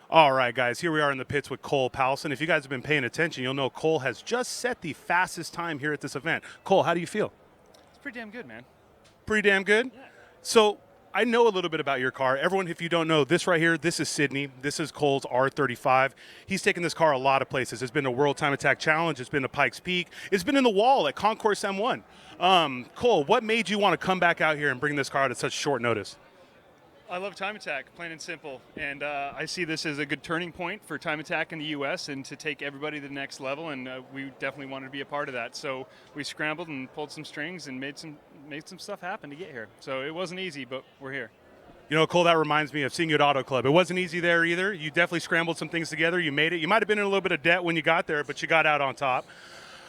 All right, guys, here we are in the pits with Cole Paulson. If you guys have been paying attention, you'll know Cole has just set the fastest time here at this event. Cole, how do you feel? It's pretty damn good, man. Pretty damn good? Yeah. So I know a little bit about your car. Everyone, if you don't know, this right here, this is Sydney. This is Cole's R35. He's taken this car a lot of places. It's been a World Time Attack Challenge. It's been to Pikes Peak. It's been in the wall at Concourse M1. Cole, what made you want to come back out here and bring this car out at such short notice? I love Time Attack, plain and simple. And I see this as a good turning point for Time Attack in the U.S. and to take everybody to the next level. And we definitely wanted to be a part of that. So we scrambled and pulled some strings and made some stuff happen to get here. So it wasn't easy, but we're here. You know, Cole, that reminds me of seeing you at Auto Club. It wasn't easy there either. You definitely scrambled some things together. You made it. You might have been in a little bit of debt when you got there, but you got out on top.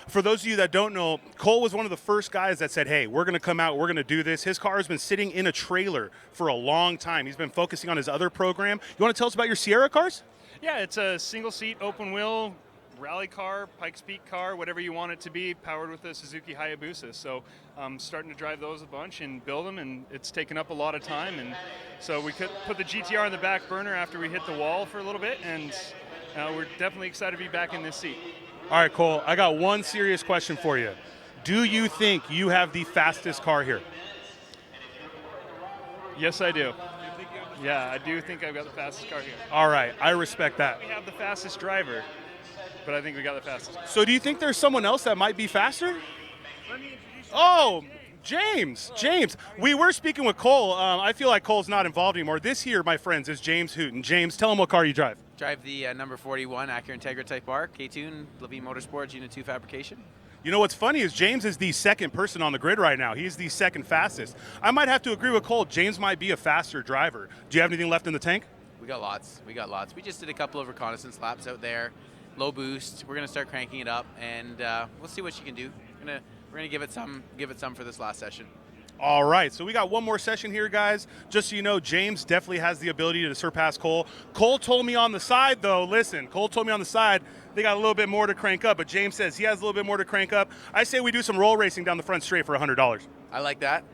For those of you that don't know, Cole was one of the first guys that said, hey, we're going to come out, we're going to do this. His car has been sitting in a trailer for a long time. He's been focusing on his other program. You want to tell us about your Sierra cars? Yeah, it's a single-seat, open-wheel rally car, Pikes Peak car, whatever you want it to be, powered with a Suzuki Hayabusa. So I'm starting to drive those a bunch and build them, and it's taken up a lot of time. And so we could put the GTR on the back burner after we hit the wall for a little bit, and we're definitely excited to be back in this seat. All right, Cole, I got one serious question for you. Do you think you have the fastest car here? Yes, I do. Yeah, I do think I've got the fastest car here. All right, I respect that. We have the fastest driver, but I think we got the fastest. So do you think there's someone else that might be faster? Oh, James. We were speaking with Cole. I feel like Cole's not involved anymore. This here, my friends, is James Hooten. James, tell him what car you drive. Drive the number 41 Acura Integra Type R, K-Tune, Lavigne Motorsports, Unit 2 fabrication. You know what's funny is James is the second person on the grid right now. He's the second fastest. I might have to agree with Cole. James might be a faster driver. Do you have anything left in the tank? We got lots. We just did a couple of reconnaissance laps out there. Low boost. We're gonna start cranking it up, and we'll see what you can do. We're gonna give it some for this last session. All right, so we got one more session here, guys. Just so you know, James definitely has the ability to surpass Cole. Cole told me on the side, though, Cole told me on the side they got a little bit more to crank up, but James says he has a little bit more to crank up. I say we do some roll racing down the front straight for $100. I like that.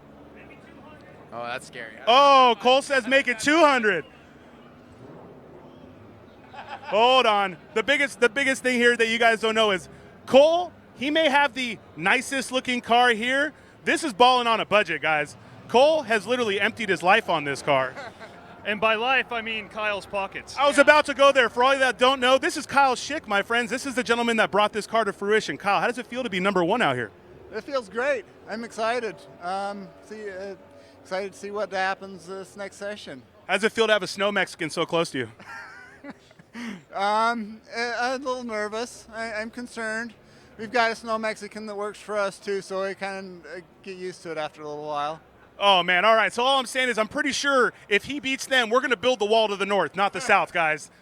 Oh, that's scary. Oh, Cole says make it 200. Hold on. The biggest thing here that you guys don't know is Cole, he may have the nicest looking car here. This is balling on a budget, guys. Cole has literally emptied his life on this car. And by life, I mean Kyle's pockets. I was about to go there. For all of you that don't know, this is Kyle Schick, my friends. This is the gentleman that brought this car to fruition. Kyle, how does it feel to be number one out here? It feels great. I'm excited. Excited to see what happens this next session. How does it feel to have a snow Mexican so close to you? I'm a little nervous. I'm concerned. We've got a snow Mexican that works for us too, so I kind of get used to it after a little while. Oh, man. All right. So all I'm saying is I'm pretty sure if he beats them, we're going to build the wall to the north, not the south, guys.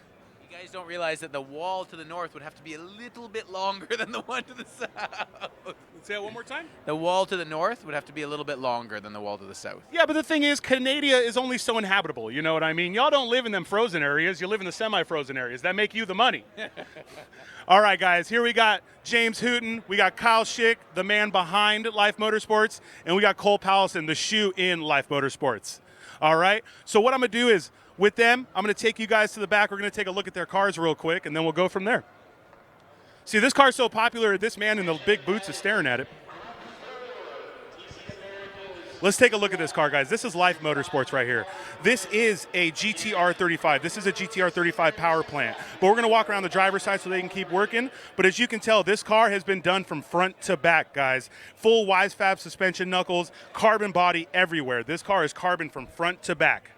You guys don't realize that the wall to the north would have to be a little bit longer than the one to the south. Say that one more time. The wall to the north would have to be a little bit longer than the wall to the south. Yeah, but the thing is, Canada is only so inhabitable. You know what I mean? Y'all don't live in them frozen areas. You live in the semi-frozen areas. That make you the money. All right, guys. Here we got James Hooten. We got Kyle Schick, the man behind Life Motorsports. And we got Cole Paulson, the shoe in Life Motorsports. All right? So what I'm going to do is, with them, I'm going to take you guys to the back. We're going to take a look at their cars real quick, and then we'll go from there. See, this car's so popular, this man in the big boots is staring at it. Let's take a look at this car, guys. This is Life Motorsports right here. This is a GTR 35. This is a GTR 35 power plant. But we're going to walk around the driver's side so they can keep working. But as you can tell, this car has been done from front to back, guys. Full Wisefab suspension knuckles, carbon body everywhere. This car is carbon from front to back.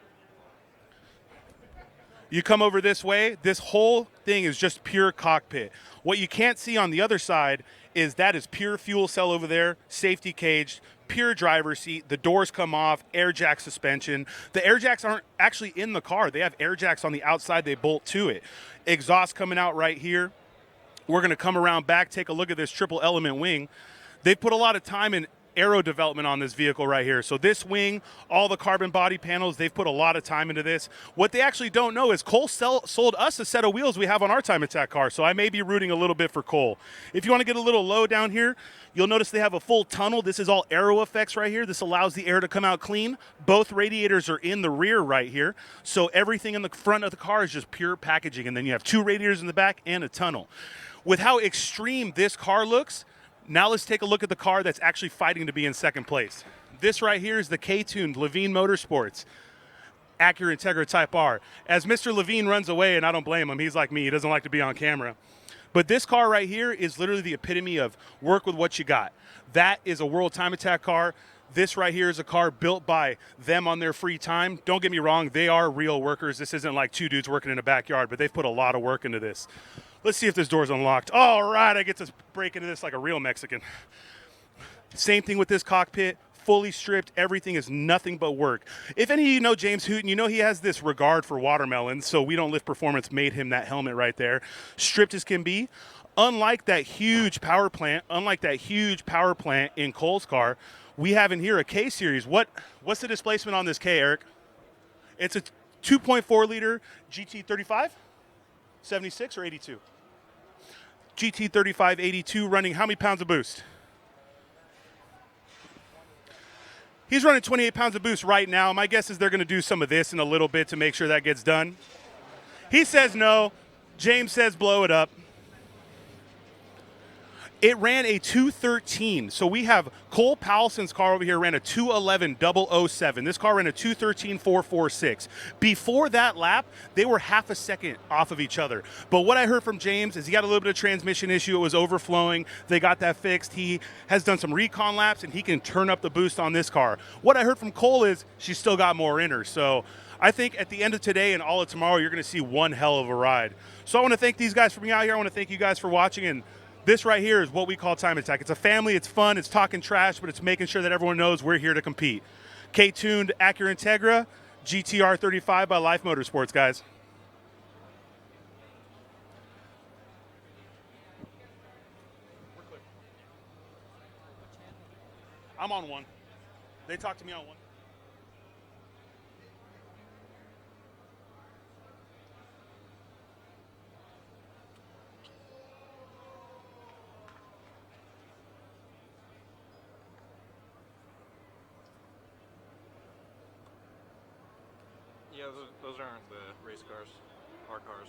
You come over this way, this whole thing is just pure cockpit. What you can't see on the other side is that is pure fuel cell over there, safety caged, pure driver's seat. The doors come off, air jack suspension. The air jacks aren't actually in the car. They have air jacks on the outside. They bolt to it. Exhaust coming out right here. We're going to come around back, take a look at this triple element wing. They put a lot of time and aero development on this vehicle right here. So this wing, all the carbon body panels, they've put a lot of time into this. What they actually don't know is Cole sold us a set of wheels we have on our Time Attack car, so I may be rooting a little bit for Cole. If you want to get a little low down here, you'll notice they have a full tunnel. This is all aero effects right here. This allows the air to come out clean. Both radiators are in the rear right here, so everything in the front of the car is just pure packaging, and then you have 2 radiators in the back and a tunnel. With how extreme this car looks, now let's take a look at the car that's actually fighting to be in second place. This right here is the K-tuned Lavigne Motorsports Acura Integra Type R. As Mr. Lavigne runs away, and I don't blame him, he's like me, he doesn't like to be on camera. But this car right here is literally the epitome of work with what you got. That is a World Time Attack car. This right here is a car built by them on their free time. Don't get me wrong, they are real workers. This isn't like 2 dudes working in a backyard, but they've put a lot of work into this. Let's see if this door's unlocked. All right, I get to break into this like a real Mexican. Same thing with this cockpit, fully stripped. Everything is nothing but work. If any of you know James Hooten, you know he has this regard for watermelons, so We Don't Lift Performance made him that helmet right there. Stripped as can be. Unlike that huge power plant in Cole's car, we have in here a K-Series. What's the displacement on this K, Eric? It's a 2.4 liter GT35, 76 or 82? GT35 82 running how many pounds of boost? He's running 28 pounds of boost right now. My guess is they're going to do some of this in a little bit to make sure that gets done. He says no. James says blow it up. It ran a 213. So we have Cole Paulson's car over here ran a 211 007. This car ran a 213 446. Before that lap, they were half a second off of each other. But what I heard from James is he got a little bit of transmission issue. It was overflowing. They got that fixed. He has done some recon laps, and he can turn up the boost on this car. What I heard from Cole is she's still got more in her. So I think at the end of today and all of tomorrow, you're going to see one hell of a ride. So I want to thank these guys for being out here. I want to thank you guys for watching. And this right here is what we call Time Attack. It's a family, it's fun, it's talking trash, but it's making sure that everyone knows we're here to compete. K-tuned Acura Integra, GTR 35 by Life Motorsports, guys. I'm on one. They talked to me on one. Yeah, those aren't the race cars, our cars.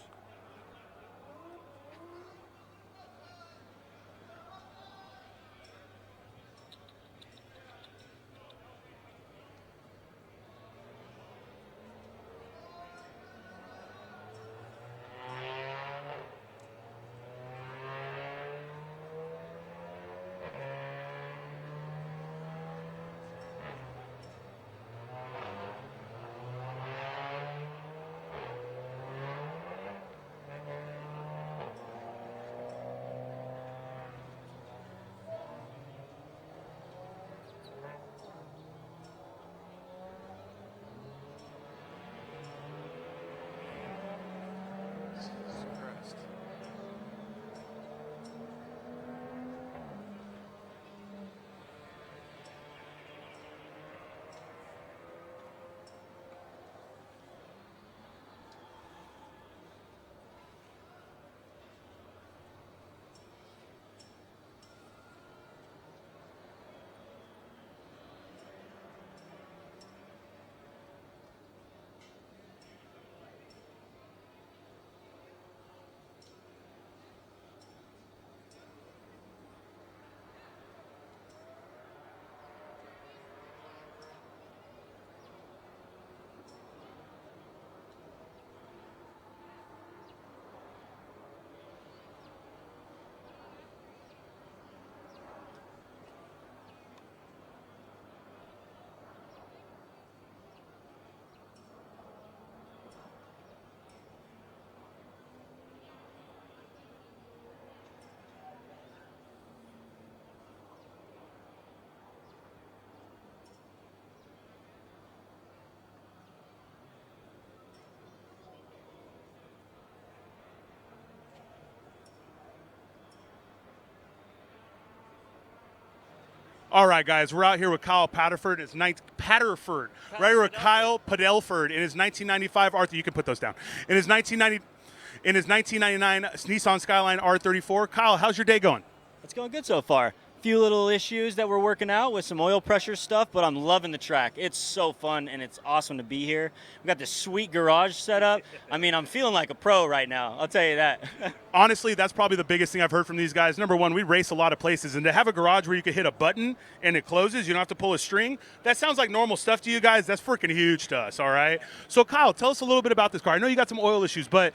All right, guys, we're out here with Kyle Patterford. It's Patterford, right here with Kyle Padelford in his 1995. Arthur, you can put those down. In his 1999 Nissan Skyline R34. Kyle, how's your day going? It's going good so far. Few little issues that we're working out with some oil pressure stuff, but I'm loving the track. It's so fun and it's awesome to be here. We got this sweet garage set up. I mean, I'm feeling like a pro right now. I'll tell you that. Honestly, that's probably the biggest thing I've heard from these guys. Number one, we race a lot of places, and to have a garage where you can hit a button and it closes, you don't have to pull a string, that sounds like normal stuff to you guys. That's freaking huge to us, all right? So, Kyle, tell us a little bit about this car. I know you got some oil issues, but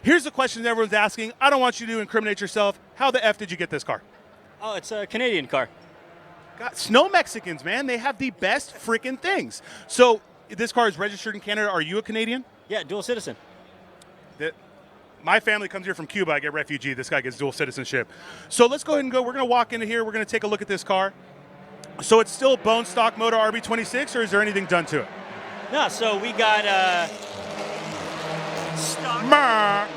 here's the question that everyone's asking. I don't want you to incriminate yourself. How the F did you get this car? Oh, it's a Canadian car. God, snow Mexicans, man. They have the best freaking things. So this car is registered in Canada. Are you a Canadian? Yeah, dual citizen. My family comes here from Cuba. I get refugee. This guy gets dual citizenship. So let's go ahead and go. We're going to walk into here. We're going to take a look at this car. So it's still bone stock motor RB26, or is there anything done to it? No, so we got stock.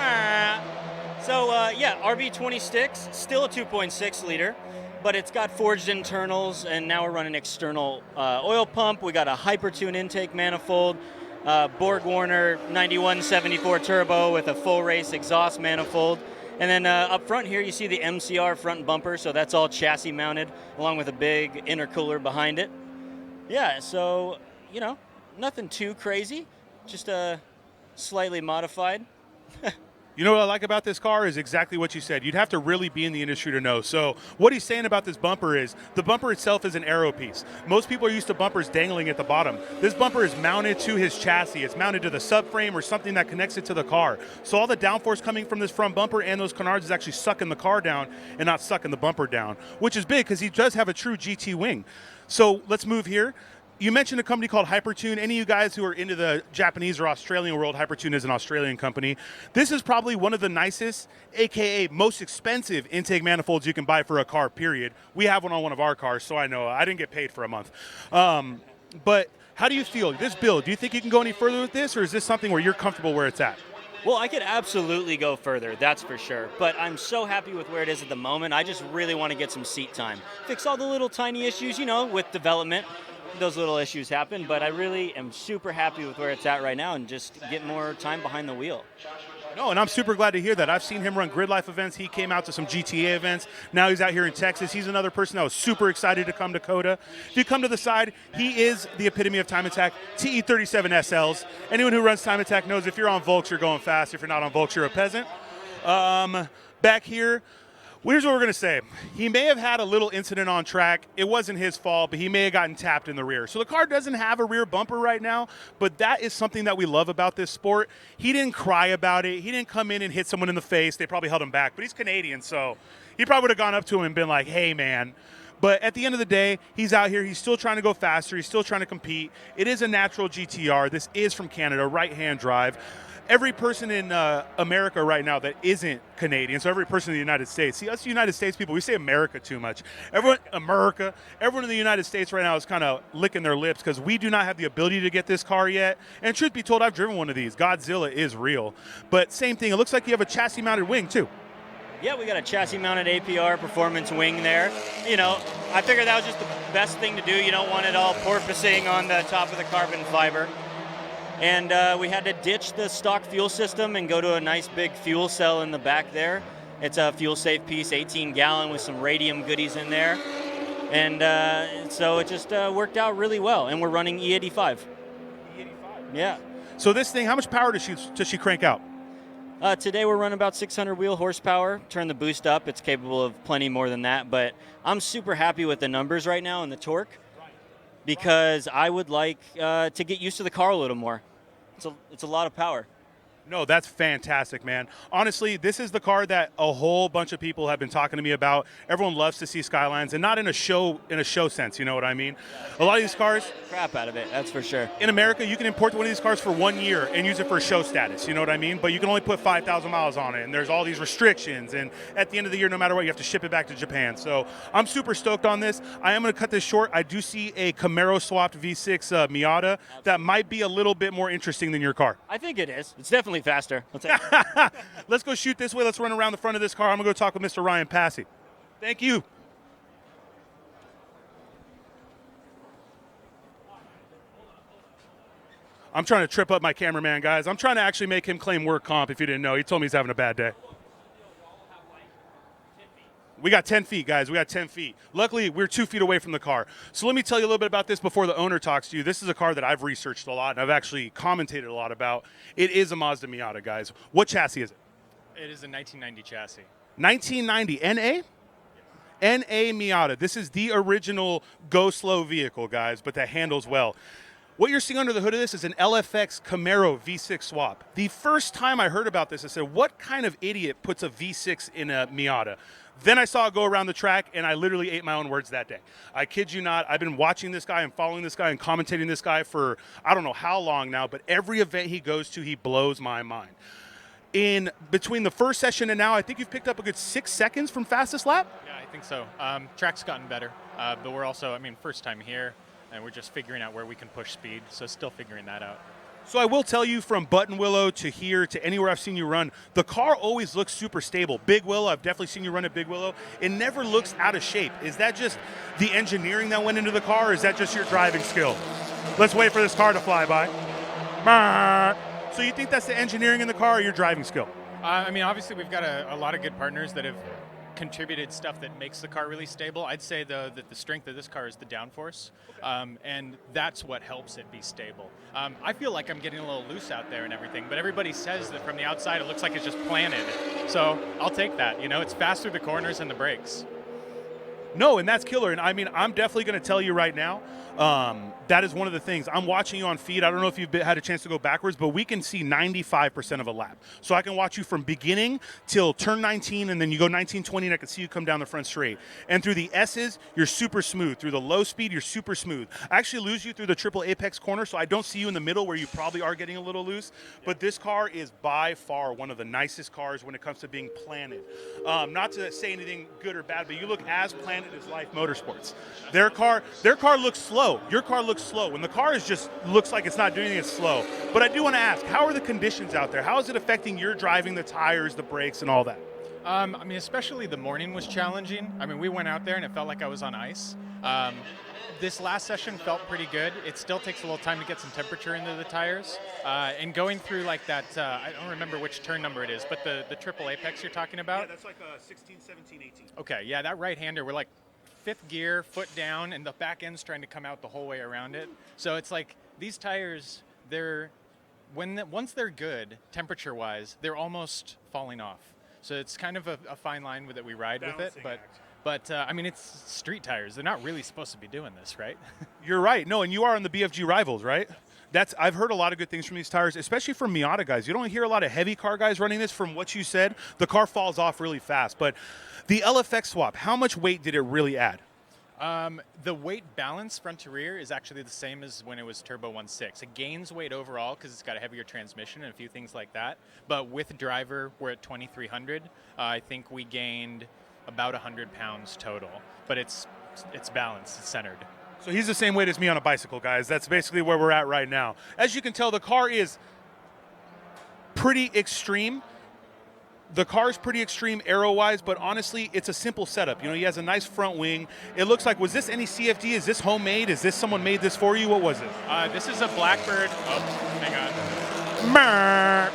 So, RB26, still a 2.6 liter, but it's got forged internals, and now we're running external oil pump. We got a Hypertune intake manifold, Borg-Warner 9174 turbo with a full race exhaust manifold. And then up front here, you see the MCR front bumper, so that's all chassis mounted, along with a big intercooler behind it. Yeah, so, nothing too crazy, just slightly modified. You know what I like about this car is exactly what you said. You'd have to really be in the industry to know. So what he's saying about this bumper is the bumper itself is an aero piece. Most people are used to bumpers dangling at the bottom. This bumper is mounted to his chassis. It's mounted to the subframe or something that connects it to the car. So all the downforce coming from this front bumper and those canards is actually sucking the car down and not sucking the bumper down, which is big because he does have a true GT wing. So let's move here. You mentioned a company called Hypertune. Any of you guys who are into the Japanese or Australian world, Hypertune is an Australian company. This is probably one of the nicest, AKA most expensive intake manifolds you can buy for a car, period. We have one on one of our cars, so I know. I didn't get paid for a month. But how do you feel? This build, do you think you can go any further with this, or is this something where you're comfortable where it's at? Well, I could absolutely go further, that's for sure. But I'm so happy with where it is at the moment. I just really want to get some seat time. Fix all the little tiny issues, with development. Those little issues happen, but I really am super happy with where it's at right now and just get more time behind the wheel. No, and I'm super glad to hear that. I've seen him run grid life events. He came out to some GTA events. Now he's out here in Texas. He's another person that was super excited to come to COTA. If you come to the side, he is the epitome of time attack. TE37 SLs. Anyone who runs time attack knows if you're on Volks, you're going fast. If you're not on Volks, you're a peasant. Back here, here's what we're going to say. He may have had a little incident on track. It wasn't his fault, but he may have gotten tapped in the rear. So the car doesn't have a rear bumper right now, but that is something that we love about this sport. He didn't cry about it. He didn't come in and hit someone in the face. They probably held him back, but he's Canadian, so he probably would have gone up to him and been like, hey, man. But at the end of the day, he's out here. He's still trying to go faster. He's still trying to compete. It is a natural GTR. This is from Canada, right-hand drive. Every person in America right now that isn't Canadian, so every person in the United States. See, us United States people, we say America too much. Everyone in the United States right now is kind of licking their lips because we do not have the ability to get this car yet. And truth be told, I've driven one of these. Godzilla is real. But same thing, it looks like you have a chassis-mounted wing too. Yeah, we got a chassis-mounted APR performance wing there. I figured that was just the best thing to do. You don't want it all porpoising on the top of the carbon fiber. And we had to ditch the stock fuel system and go to a nice big fuel cell in the back there. It's a fuel-safe piece, 18-gallon with some radium goodies in there. And so it just worked out really well. And we're running E85. E85? Yeah. So this thing, how much power does she crank out? Today we're running about 600 wheel horsepower. Turn the boost up, it's capable of plenty more than that. But I'm super happy with the numbers right now and the torque because I would like to get used to the car a little more. It's a lot of power. No, that's fantastic, man. Honestly, this is the car that a whole bunch of people have been talking to me about. Everyone loves to see Skylines, and not in a show sense, you know what I mean? A lot of these cars, crap out of it, that's for sure. In America, you can import one of these cars for 1 year and use it for show status, you know what I mean? But you can only put 5,000 miles on it, and there's all these restrictions, and at the end of the year, no matter what, you have to ship it back to Japan. So I'm super stoked on this. I am going to cut this short. I do see a Camaro-swapped V6 Miata that might be a little bit more interesting than your car. I think it is. It's definitely faster. Let's go shoot this way. Let's run around the front of this car. I'm going to go talk with Mr. Ryan Passy. Thank you. I'm trying to trip up my cameraman, guys. I'm trying to actually make him claim work comp if you didn't know. He told me he's having a bad day. We got 10 feet, guys. We got 10 feet. Luckily, we're 2 feet away from the car. So let me tell you a little bit about this before the owner talks to you. This is a car that I've researched a lot, and I've actually commentated a lot about. It is a Mazda Miata, guys. What chassis is it? It is a 1990 chassis. 1990 NA? NA Miata. This is the original go-slow vehicle, guys, but that handles well. What you're seeing under the hood of this is an LFX Camaro V6 swap. The first time I heard about this, I said, what kind of idiot puts a V6 in a Miata? Then I saw it go around the track, and I literally ate my own words that day. I kid you not. I've been watching this guy and following this guy and commentating this guy for I don't know how long now, but every event he goes to, he blows my mind. In between the first session and now, I think you've picked up a good 6 seconds from fastest lap? Yeah, I think so. Track's gotten better, but we're also, first time here, and we're just figuring out where we can push speed, so still figuring that out. So I will tell you, from Button Willow to here to anywhere I've seen you run, the car always looks super stable. Big Willow, I've definitely seen you run at Big Willow. It never looks out of shape. Is that just the engineering that went into the car, or is that just your driving skill? Let's wait for this car to fly by. So you think that's the engineering in the car or your driving skill? Obviously we've got a lot of good partners that have contributed stuff that makes the car really stable. I'd say that the strength of this car is the downforce, and that's what helps it be stable. I feel like I'm getting a little loose out there and everything, but everybody says that from the outside it looks like it's just planted. So I'll take that. It's fast through the corners and the brakes. No, and that's killer. And I'm definitely going to tell you right now, that is one of the things. I'm watching you on feed. I don't know if you've had a chance to go backwards, but we can see 95% of a lap. So I can watch you from beginning till turn 19, and then you go 19, 20, and I can see you come down the front straight. And through the S's, you're super smooth. Through the low speed, you're super smooth. I actually lose you through the triple apex corner, so I don't see you in the middle where you probably are getting a little loose. But this car is by far one of the nicest cars when it comes to being planted. Not to say anything good or bad, but you look as planted as Life Motorsports. Their car looks slow. Your car looks slow. When the car is just looks like it's not doing anything, it's slow. But I do want to ask, how are the conditions out there? How is it affecting your driving, the tires, the brakes, and all that? Especially the morning was challenging. We went out there and it felt like I was on ice. This last session felt pretty good. It still takes a little time to get some temperature into the tires. And going through like that, I don't remember which turn number it is, but the triple apex you're talking about? Yeah, that's like 16, 17, 18. Okay, yeah, that right-hander, we're like fifth gear, foot down, and the back end's trying to come out the whole way around it. So it's like these tires, once they're good, temperature-wise, they're almost falling off. So it's kind of a fine line that we ride Balancing with it, but it's street tires. They're not really supposed to be doing this, right? You're right. No, and you are on the BFG Rivals, right? I've heard a lot of good things from these tires, especially from Miata guys. You don't hear a lot of heavy car guys running this. From what you said, the car falls off really fast. But the LFX swap, how much weight did it really add? The weight balance front to rear is actually the same as when it was Turbo 1.6. It gains weight overall because it's got a heavier transmission and a few things like that. But with driver, we're at 2,300. I think we gained about 100 pounds total. But it's balanced, it's centered. So he's the same weight as me on a bicycle, guys. That's basically where we're at right now. As you can tell, the car is pretty extreme. The car's pretty extreme aero-wise, but honestly, it's a simple setup. He has a nice front wing. It looks like, was this any CFD? Is this homemade? Is this someone made this for you? What was it? This is a Blackbird. Oh, hang on.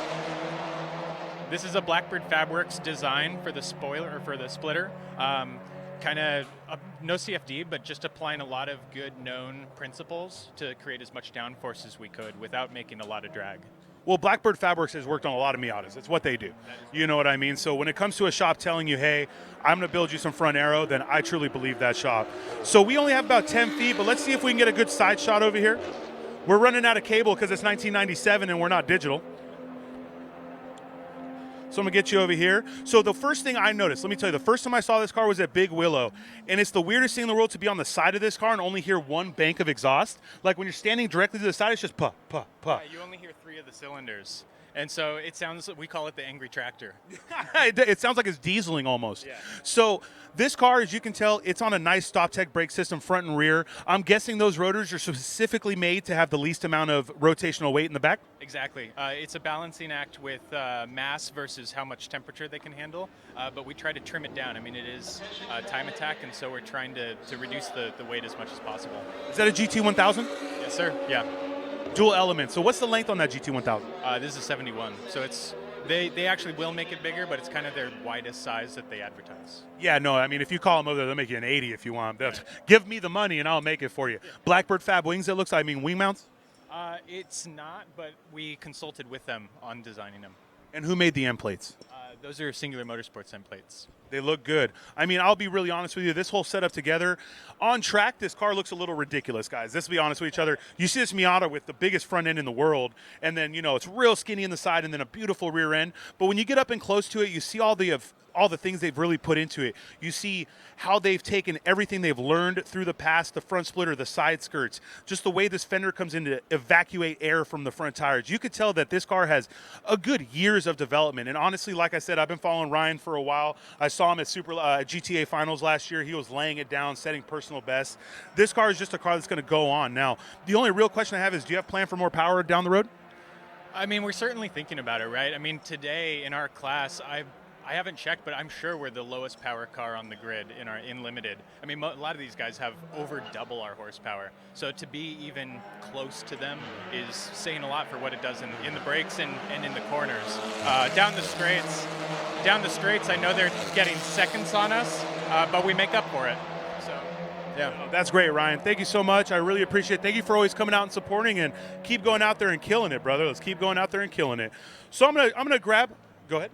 This is a Blackbird Fabworks design for the spoiler, or for the splitter. Kind of no CFD, but just applying a lot of good known principles to create as much downforce as we could without making a lot of drag. Well, Blackbird Fabworks has worked on a lot of Miatas. It's what they do. You know what I mean? So when it comes to a shop telling you, hey, I'm going to build you some front aero, then I truly believe that shop. So we only have about 10 feet, but let's see if we can get a good side shot over here. We're running out of cable because it's 1997 and we're not digital. So I'm going to get you over here. So the first thing I noticed, let me tell you, the first time I saw this car was at Big Willow. And it's the weirdest thing in the world to be on the side of this car and only hear one bank of exhaust. Like when you're standing directly to the side, it's just puh, puh, puh. Yeah, you only hear 3 of the cylinders. And so it sounds, we call it the angry tractor. It sounds like it's dieseling almost. Yeah. So this car, as you can tell, it's on a nice StopTech brake system front and rear. I'm guessing those rotors are specifically made to have the least amount of rotational weight in the back? Exactly. It's a balancing act with mass versus how much temperature they can handle, but we try to trim it down. It is time attack, and so we're trying to reduce the weight as much as possible. Is that a GT1000? Yes, sir. Yeah. dual elements. So what's the length on that GT1000? This is 71, so they actually will make it bigger, but it's kind of their widest size that they advertise. Yeah, no, I mean, if you call them over there, they'll make you an 80 if you want. Give me the money and I'll make it for you. Blackbird Fab Wings, it looks like, I mean, wing mounts? It's not, but we consulted with them on designing them. And who made the end plates? Those are Singular Motorsports end plates. They look good. I mean, I'll be really honest with you. This whole setup together, on track, this car looks a little ridiculous, guys. Let's be honest with each other. You see this Miata with the biggest front end in the world, and then, it's real skinny in the side and then a beautiful rear end. But when you get up and close to it, you see all the things they've really put into it. You see how they've taken everything they've learned through the past, the front splitter, the side skirts, just the way this fender comes in to evacuate air from the front tires. You could tell that this car has a good years of development. And honestly, like I said, I've been following Ryan for a while. I saw him at GTA Finals last year. He was laying it down, setting personal bests. This car is just a car that's going to go on. Now, the only real question I have is, do you have plan for more power down the road? I mean, we're certainly thinking about it, right? I mean, today in our class, I haven't checked, but I'm sure we're the lowest power car on the grid in limited. I mean, a lot of these guys have over double our horsepower. So to be even close to them is saying a lot for what it does in the brakes and in the corners. Down the straights, I know they're getting seconds on us, but we make up for it. So, yeah. That's great, Ryan. Thank you so much. I really appreciate it. Thank you for always coming out and supporting, and keep going out there and killing it, brother. Let's keep going out there and killing it. So I'm gonna grab. Go ahead.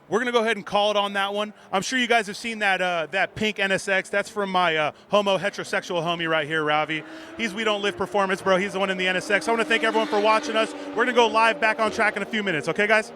We're going to go ahead and call it on that one. I'm sure you guys have seen that pink NSX. That's from my heterosexual homie right here, Ravi. He's We Don't Live Performance, bro. He's the one in the NSX. I want to thank everyone for watching us. We're going to go live back on track in a few minutes. Okay, guys?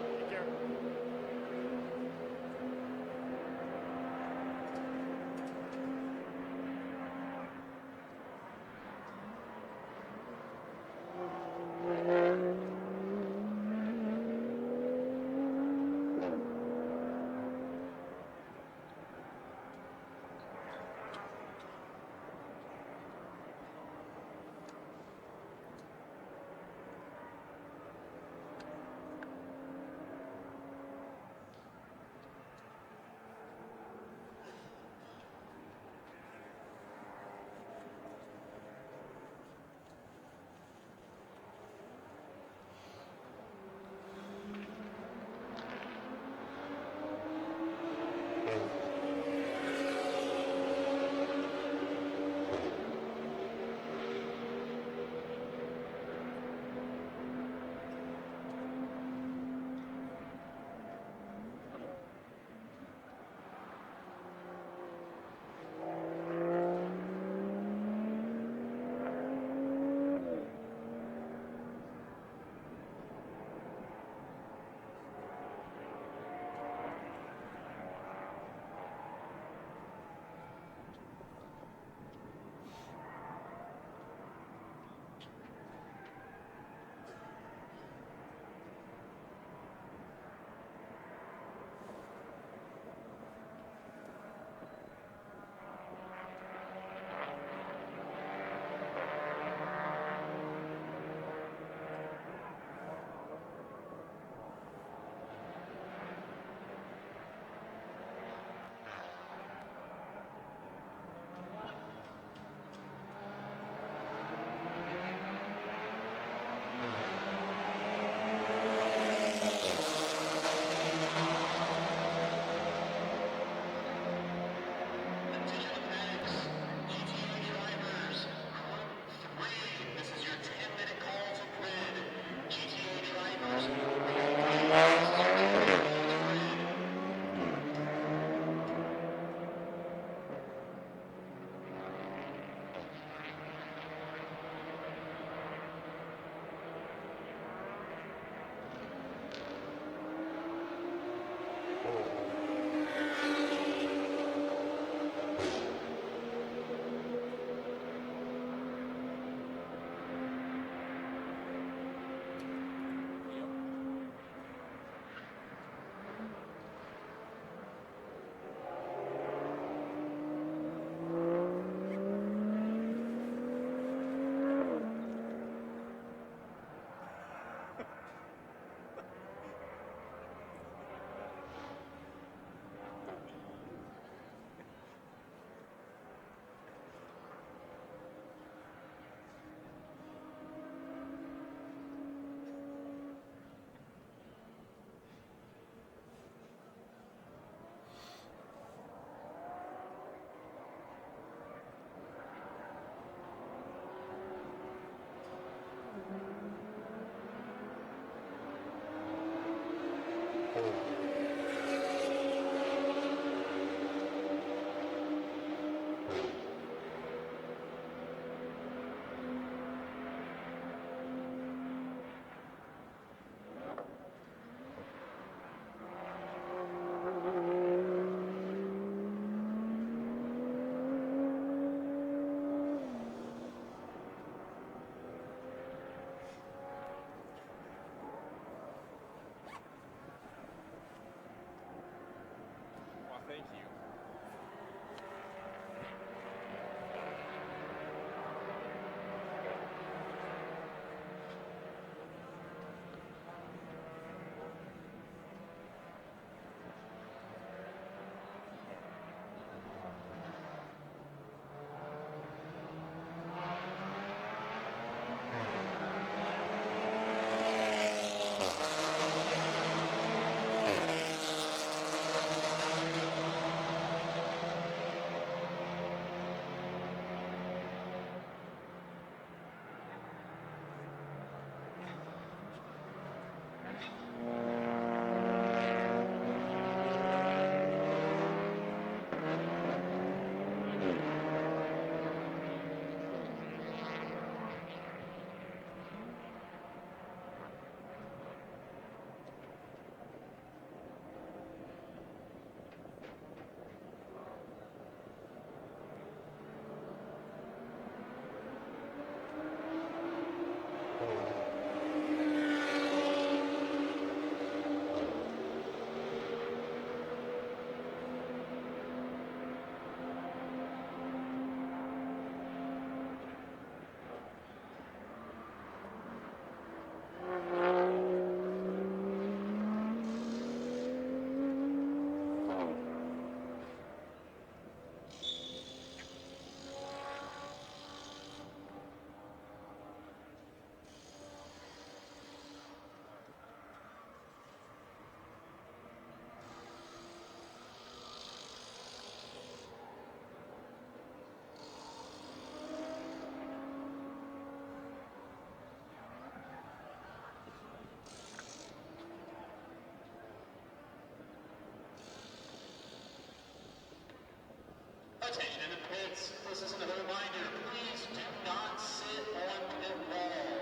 minutes. This is another reminder, please do not sit on pit wall.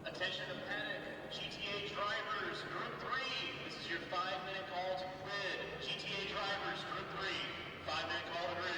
Attention to panic. GTA drivers, group 3. This is your 5-minute call to grid. GTA drivers, group 3. 5-minute call to grid.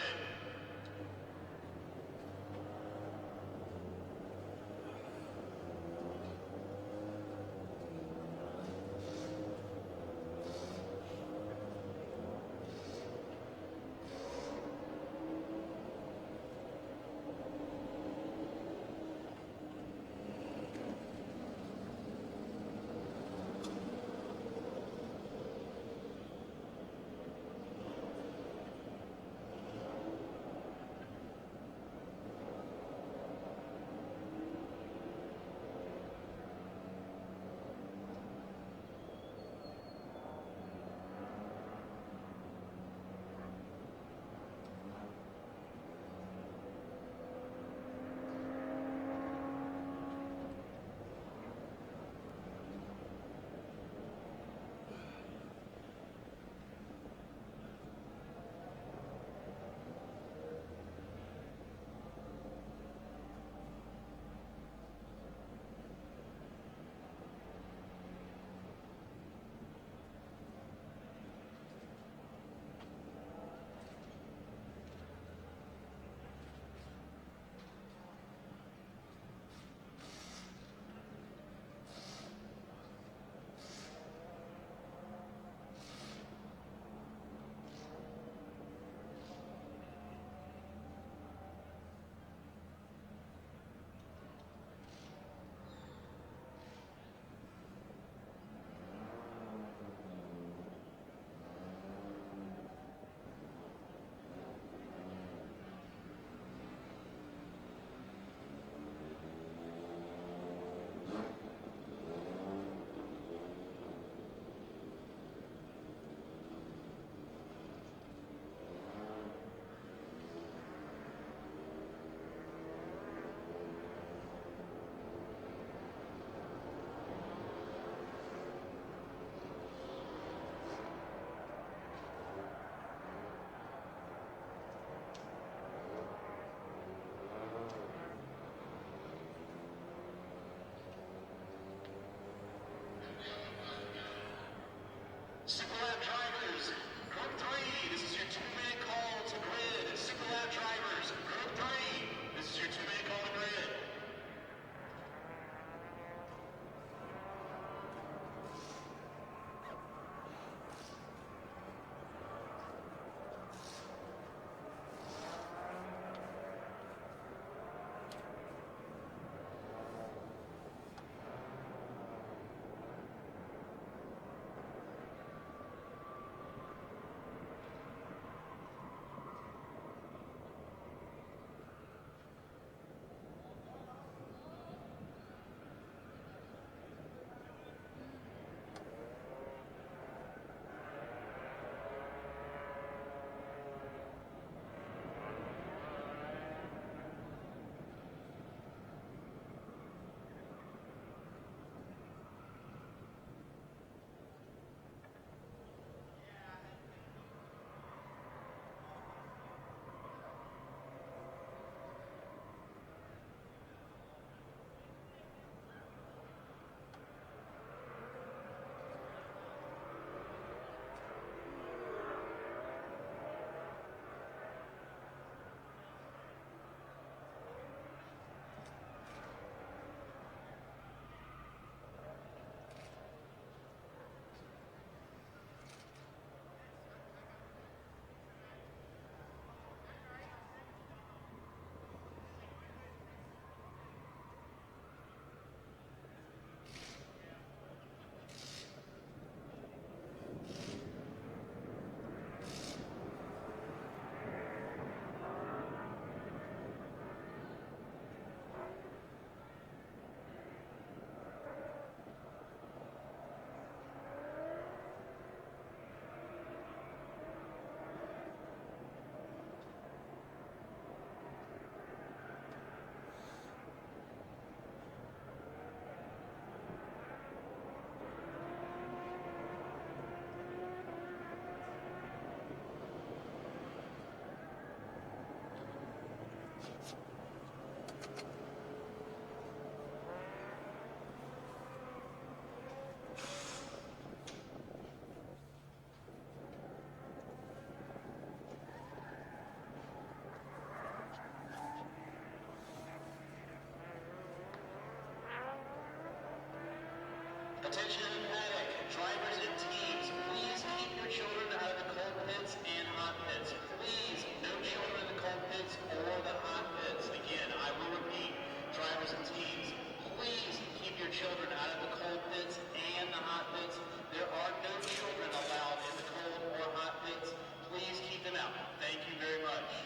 Attention paddock, drivers and teams, please keep your children out of the cold pits and hot pits. Please, no children in the cold pits or the hot pits. Again, I will repeat, drivers and teams, please keep your children out of the cold pits and the hot pits. There are no children allowed in the cold or hot pits. Please keep them out. Thank you very much.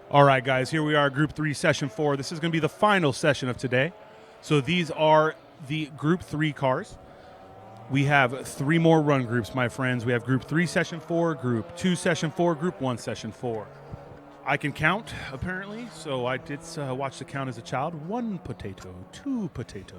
All right, guys, here we are, Group 3, Session 4. This is going to be the final session of today. So these are the Group 3 cars. We have 3 more run groups, my friends. We have Group 3, Session 4, Group 2, Session 4, Group 1, Session 4. I can count, apparently, so I did watch the count as a child. 1 potato, 2 potato.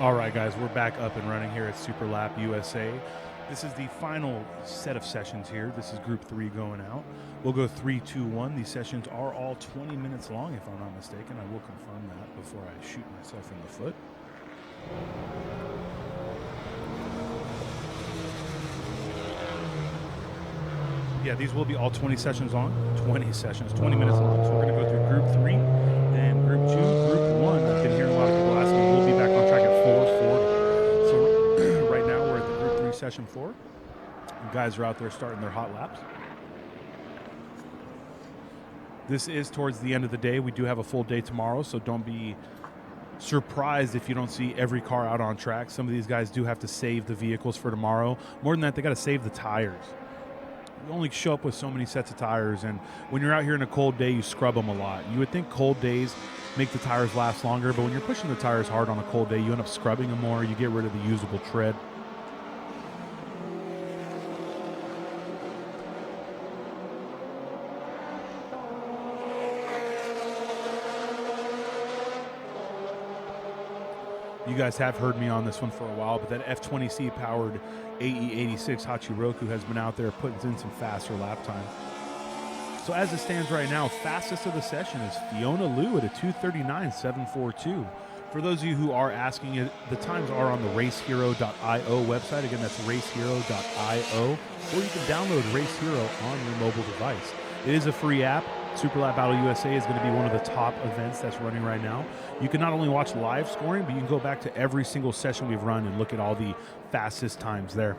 All right, guys, we're back up and running here at Super Lap USA. This is the final set of sessions here. This is Group 3 going out. We'll go 3, 2, 1. These sessions are all 20 minutes long, if I'm not mistaken. I will confirm that before I shoot myself in the foot. Yeah, these will be all 20 sessions long. 20 sessions, 20 minutes long. So we're going to go through Group 3, then Group 2, Group 1. I've been hearing a lot of people asking me. We'll be back on track at 4:40. So right now we're at the Group 3 Session 4. The guys are out there starting their hot laps. This is towards the end of the day. We do have a full day tomorrow, so don't be surprised if you don't see every car out on track. Some of these guys do have to save the vehicles for tomorrow. More than that, they got to save the tires. You only show up with so many sets of tires, and when you're out here in a cold day, you scrub them a lot. You would think cold days make the tires last longer, but when you're pushing the tires hard on a cold day, you end up scrubbing them more. You get rid of the usable tread. You guys have heard me on this one for a while, but that F20C powered AE86 Hachiroku has been out there putting in some faster lap time. So as it stands right now, fastest of the session is Fiona Liu at a 2:39.742. For those of you who are asking it, the times are on the racehero.io website. Again, that's racehero.io, or you can download Race Hero on your mobile device. It is a free app. Super Lap Battle USA is going to be one of the top events that's running right now. You can not only watch live scoring, but you can go back to every single session we've run and look at all the fastest times there.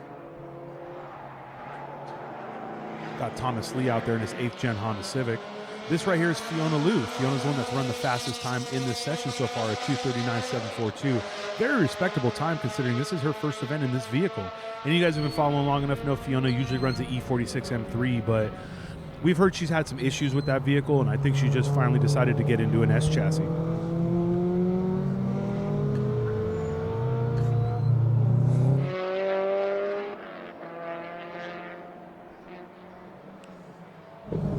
Got Thomas Lee out there in his 8th gen Honda Civic. This right here is Fiona Liu. Fiona's the one that's run the fastest time in this session so far at 2:39.742. Very respectable time considering this is her first event in this vehicle. And you guys have been following long enough to know Fiona usually runs the E46 M3, but we've heard she's had some issues with that vehicle, and I think she just finally decided to get into an S chassis.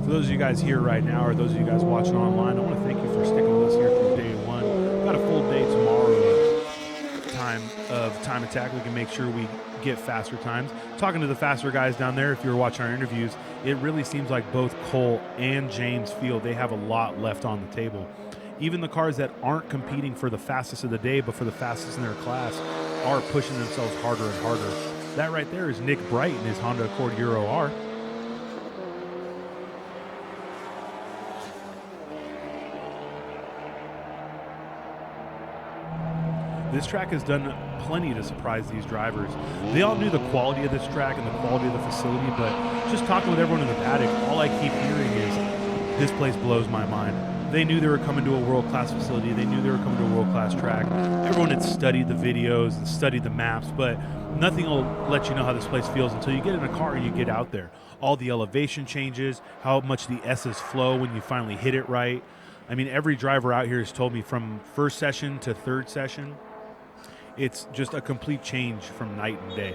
For those of you guys here right now, or those of you guys watching online, I want to thank you for sticking with us here through day one. Got a full day tomorrow of time attack. We can make sure we get faster times. Talking to the faster guys down there, if you were watching our interviews, it really seems like both Cole and James feel they have a lot left on the table. Even the cars that aren't competing for the fastest of the day, but for the fastest in their class, are pushing themselves harder and harder. That right there is Nick Bright in his Honda Accord Euro R. This track has done plenty to surprise these drivers. They all knew the quality of this track and the quality of the facility, but just talking with everyone in the paddock, all I keep hearing is, this place blows my mind. They knew they were coming to a world-class facility. They knew they were coming to a world-class track. Everyone had studied the videos and studied the maps, but nothing will let you know how this place feels until you get in a car and you get out there. All the elevation changes, how much the S's flow when you finally hit it right. I mean, every driver out here has told me from first session to third session, it's just a complete change from night and day.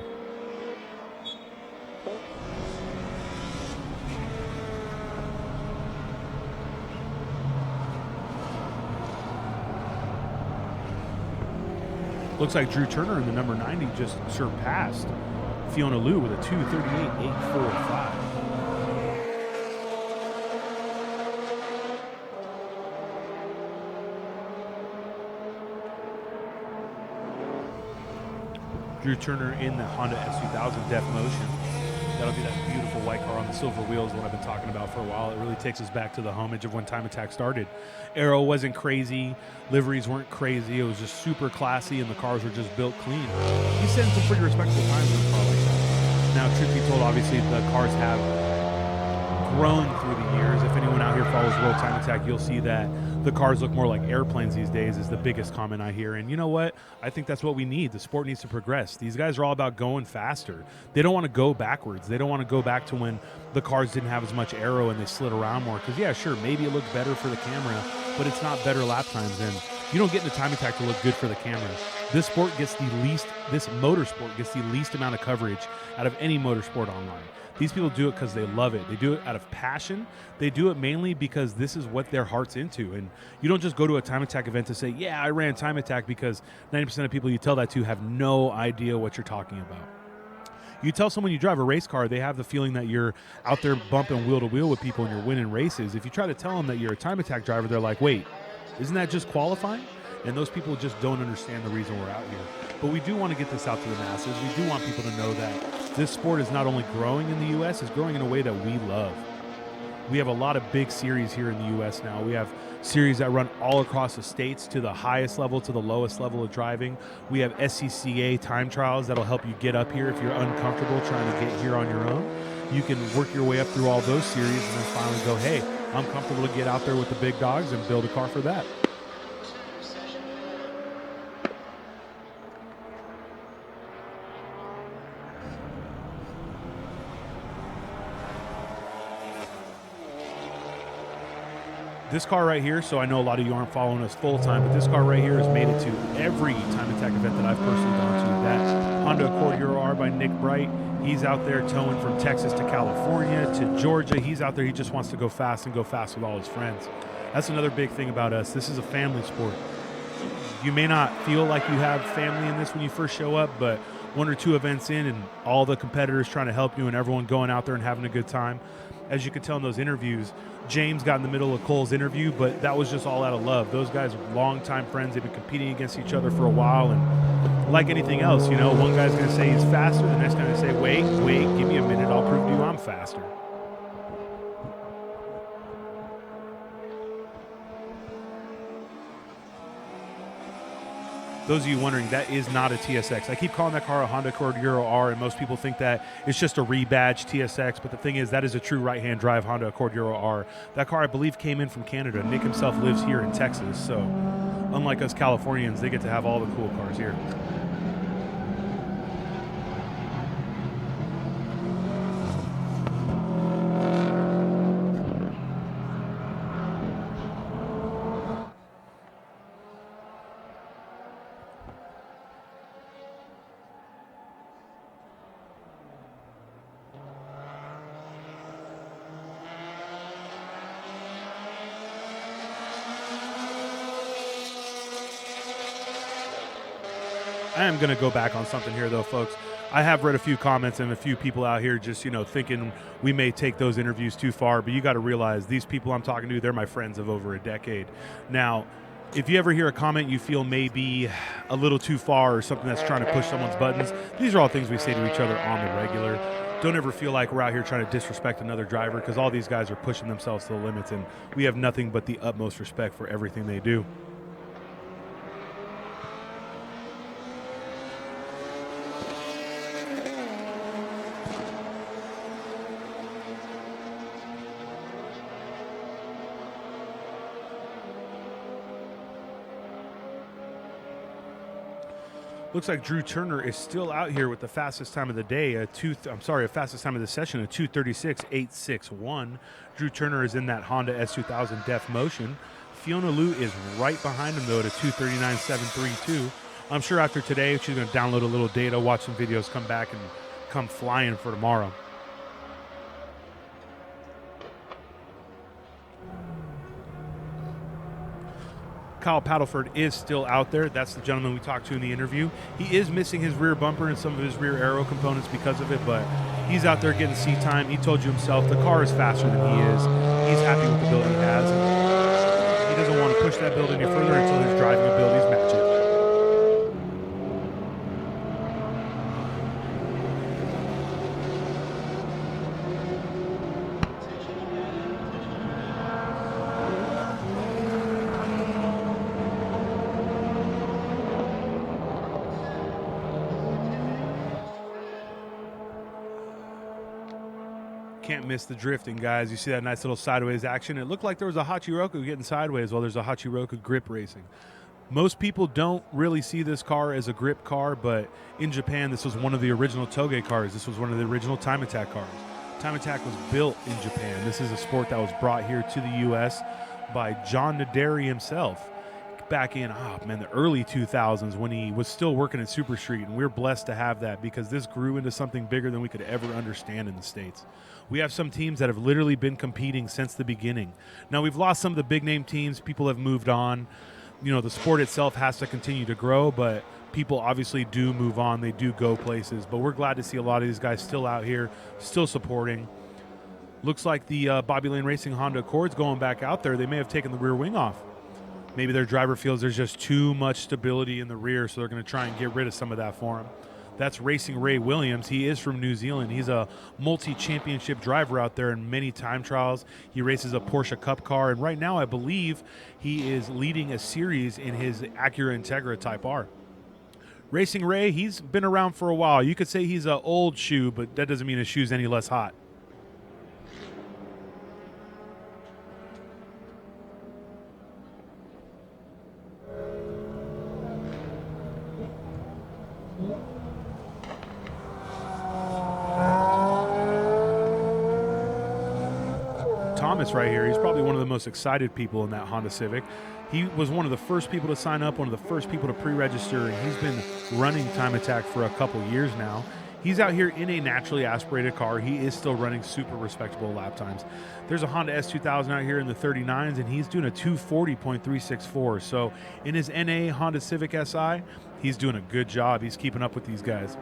Looks like Drew Turner in the number 90 just surpassed Fiona Liu with a 2:38.845. Drew Turner in the Honda S2000 Def Motion. That'll be that beautiful white car on the silver wheels, the one I've been talking about for a while. It really takes us back to the homage of when Time Attack started. Aero wasn't crazy, liveries weren't crazy, it was just super classy, and the cars were just built clean. He's setting some pretty respectable times in a car like that. Now, truth be told, obviously the cars have grown through the years. If anyone out here follows World Time Attack, you'll see that the cars look more like airplanes these days is the biggest comment I hear. And you know what? I think that's what we need. The sport needs to progress. These guys are all about going faster. They don't want to go backwards. They don't want to go back to when the cars didn't have as much aero and they slid around more. Because, yeah, sure, maybe it looked better for the camera, but it's not better lap times. And you don't get into Time Attack to look good for the camera. This motorsport gets the least amount of coverage out of any motorsport online. These people do it because they love it. They do it out of passion. They do it mainly because this is what their heart's into. And you don't just go to a time attack event to say, yeah, I ran time attack, because 90% of people you tell that to have no idea what you're talking about. You tell someone you drive a race car, they have the feeling that you're out there bumping wheel to wheel with people and you're winning races. If you try to tell them that you're a time attack driver, they're like, wait, isn't that just qualifying? And those people just don't understand the reason we're out here. But we do want to get this out to the masses. We do want people to know that this sport is not only growing in the U.S., it's growing in a way that we love. We have a lot of big series here in the U.S. now. We have series that run all across the states, to the highest level to the lowest level of driving. We have SCCA time trials that'll help you get up here if you're uncomfortable trying to get here on your own. You can work your way up through all those series and then finally go, hey, I'm comfortable to get out there with the big dogs and build a car for that. This car right here, so I know a lot of you aren't following us full time, but this car right here has made it to every time attack event that I've personally gone to. That Honda Accord Euro R by Nick Bright, he's out there towing from Texas to California to Georgia. He's out there, he just wants to go fast and go fast with all his friends. That's another big thing about us. This is a family sport. You may not feel like you have family in this when you first show up, but one or two events in and all the competitors trying to help you and everyone going out there and having a good time. As you could tell in those interviews, James got in the middle of Cole's interview, but that was just all out of love. Those guys are longtime friends. They've been competing against each other for a while, and like anything else, you know, one guy's going to say he's faster, the next guy going to say, wait, give me a minute, I'll prove to you I'm faster. Those of you wondering, that is not a TSX. I keep calling that car a Honda Accord Euro R, and most people think that it's just a rebadged TSX, but the thing is, that is a true right-hand drive Honda Accord Euro R. That car, I believe, came in from Canada. Nick himself lives here in Texas, so unlike us Californians, they get to have all the cool cars here. I am going to go back on something here, though, folks. I have read a few comments and a few people out here just, you know, thinking we may take those interviews too far, but you got to realize these people I'm talking to, they're my friends of over a decade. Now, if you ever hear a comment you feel may be a little too far or something that's trying to push someone's buttons, these are all things we say to each other on the regular. Don't ever feel like we're out here trying to disrespect another driver, because all these guys are pushing themselves to the limits, and we have nothing but the utmost respect for everything they do. Looks like Drew Turner is still out here with the fastest time of the day, fastest time of the session, a 2:36.861. Drew Turner is in that Honda S2000 Def Motion. Fiona Liu is right behind him, though, at a 2:39.732. I'm sure after today, she's going to download a little data, watch some videos, come back, and come flying for tomorrow. Kyle Paddleford is still out there. That's the gentleman we talked to in the interview. He is missing his rear bumper and some of his rear aero components because of it, but he's out there getting seat time. He told you himself the car is faster than he is. He's happy with the build he has, and he doesn't want to push that build any further until his driving abilities match it. Can't miss the drifting, guys. You see that nice little sideways action. It looked like there was a Hachiroku getting sideways while there's a Hachiroku grip racing. Most people don't really see this car as a grip car, but in Japan, this was one of the original Toge cars. This was one of the original Time Attack cars. Time Attack was built in Japan. This is a sport that was brought here to the U.S. by John Naderi himself. back in, the early 2000s when he was still working at Super Street, and we're blessed to have that because this grew into something bigger than we could ever understand in the States. We have some teams that have literally been competing since the beginning. Now, we've lost some of the big-name teams. People have moved on. The sport itself has to continue to grow, but people obviously do move on. They do go places, but we're glad to see a lot of these guys still out here, still supporting. Looks like the Bobby Lane Racing Honda Accord's going back out there. They may have taken the rear wing off. Maybe their driver feels there's just too much stability in the rear, so they're going to try and get rid of some of that for him. That's Racing Ray Williams. He is from New Zealand. He's a multi-championship driver out there in many time trials. He races a Porsche Cup car, and right now I believe he is leading a series in his Acura Integra Type R. Racing Ray, he's been around for a while. You could say he's an old shoe, but that doesn't mean his shoe's any less hot. Thomas right here, he's probably one of the most excited people in that Honda Civic. He was one of the first people to sign up, one of the first people to pre-register, and he's been running Time Attack for a couple years now. He's out here in a naturally aspirated car. He is still running super respectable lap times. There's a Honda S2000 out here in the 39s, and he's doing a 240.364. So in his NA Honda Civic SI, he's doing a good job. He's keeping up with these guys.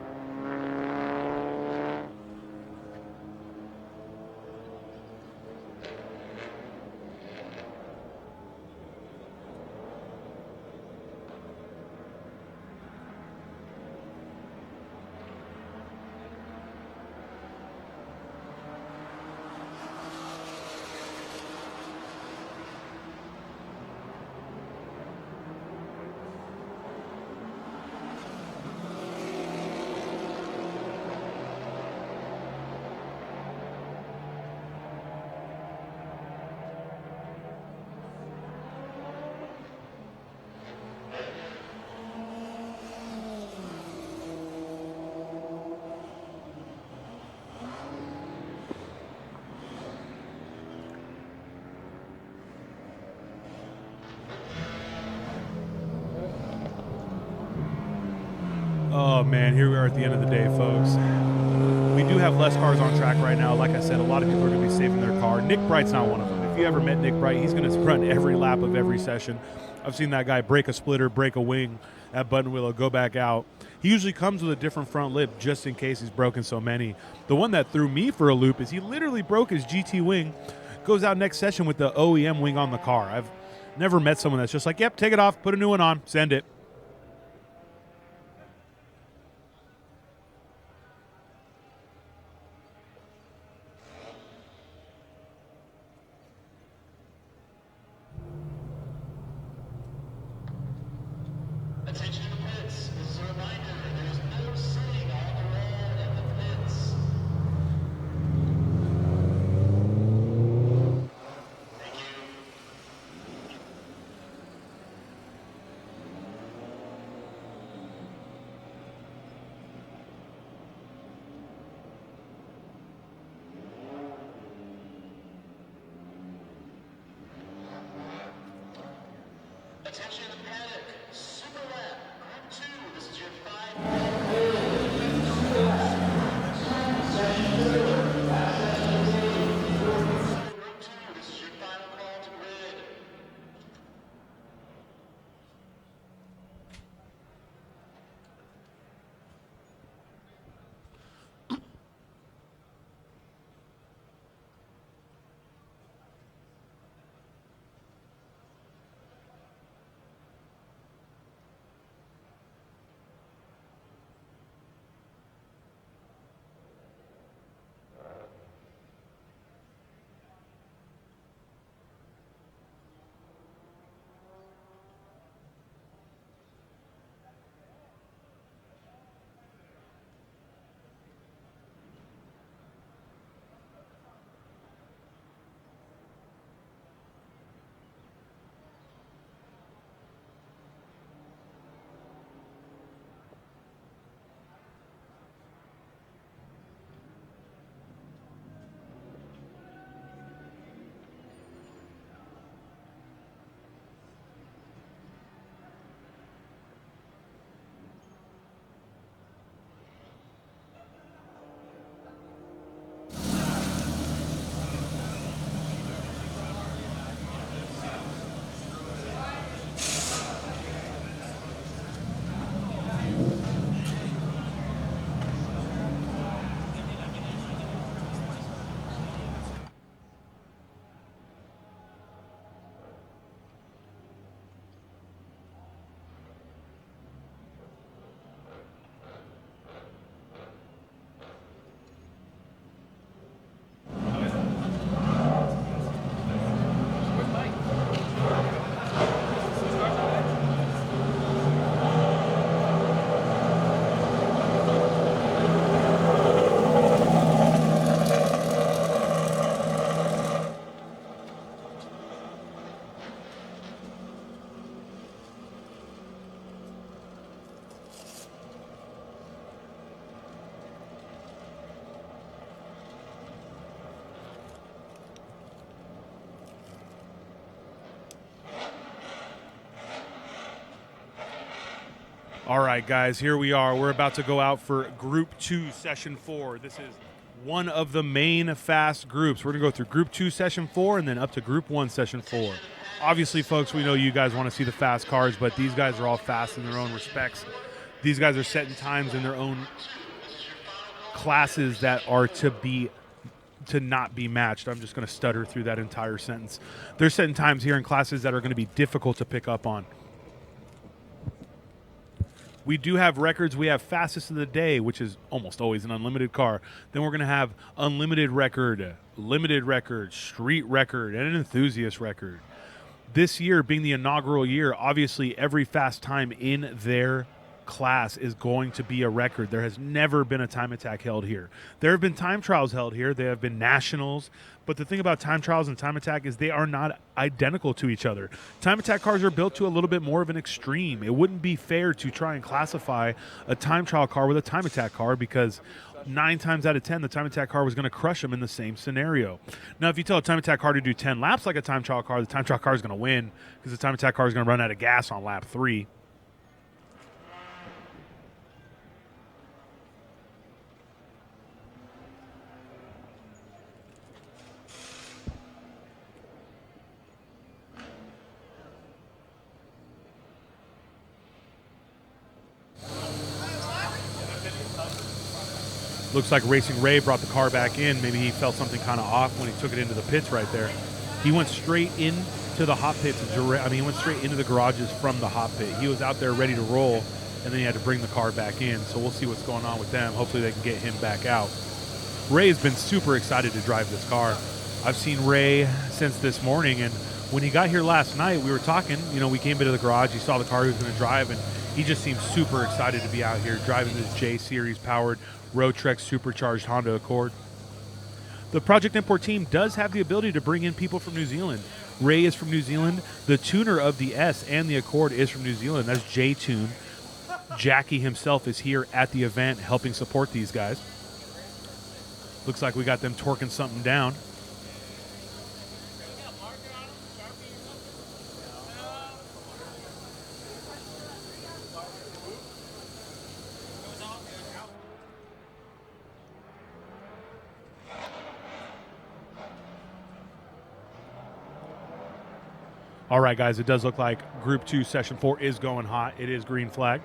Oh, man, here we are at the end of the day, folks. We do have less cars on track right now. Like I said, a lot of people are going to be saving their car. Nick Bright's not one of them. If you ever met Nick Bright, he's going to run every lap of every session. I've seen that guy break a splitter, break a wing at Buttonwillow, go back out. He usually comes with a different front lip just in case he's broken so many. The one that threw me for a loop is he literally broke his GT wing, goes out next session with the OEM wing on the car. I've never met someone that's just like, yep, take it off, put a new one on, send it. Attention to the pits. This is a reminder. There's no sitting on the road in the pits. Thank you. Attention to the paddock. Super lap. Group 2. This is your 5. Group 2. This is your final call to grid. All right, guys, here we are. We're about to go out for Group 2, Session 4. This is one of the main fast groups. We're going to go through Group 2, Session 4, and then up to Group 1, Session 4. Obviously, folks, we know you guys want to see the fast cars, but these guys are all fast in their own respects. These guys are setting times in their own classes that are to not be matched. I'm just going to stutter through that entire sentence. They're setting times here in classes that are going to be difficult to pick up on. We do have records. We have fastest of the day, which is almost always an unlimited car. Then we're going to have unlimited record, limited record, street record, and an enthusiast record. This year being the inaugural year, obviously every fast time in their class is going to be a record. There has never been a time attack held here. There have been time trials held here. There have been nationals. But the thing about time trials and time attack is they are not identical to each other. Time attack cars are built to a little bit more of an extreme. It wouldn't be fair to try and classify a time trial car with a time attack car because 9 times out of 10, the time attack car was going to crush them in the same scenario. Now, if you tell a time attack car to do 10 laps like a time trial car, the time trial car is going to win because the time attack car is going to run out of gas on lap 3. Looks like Racing Ray brought the car back in. Maybe he felt something kind of off when he took it into the pits right there. He went straight into the hot pits. He went straight into the garages from the hot pit. He was out there ready to roll, and then he had to bring the car back in. So we'll see what's going on with them. Hopefully they can get him back out. Ray has been super excited to drive this car. I've seen Ray since this morning, and when he got here last night, we were talking. We came into the garage. He saw the car he was going to drive, and he just seemed super excited to be out here driving this J-Series powered Roadtrek supercharged Honda Accord. The Project Import team does have the ability to bring in people from New Zealand. Ray is from New Zealand. The tuner of the S and the Accord is from New Zealand. That's J-Tune. Jackie himself is here at the event helping support these guys. Looks like we got them torquing something down. All right, guys, it does look like Group 2, Session 4 is going hot. It is green flag.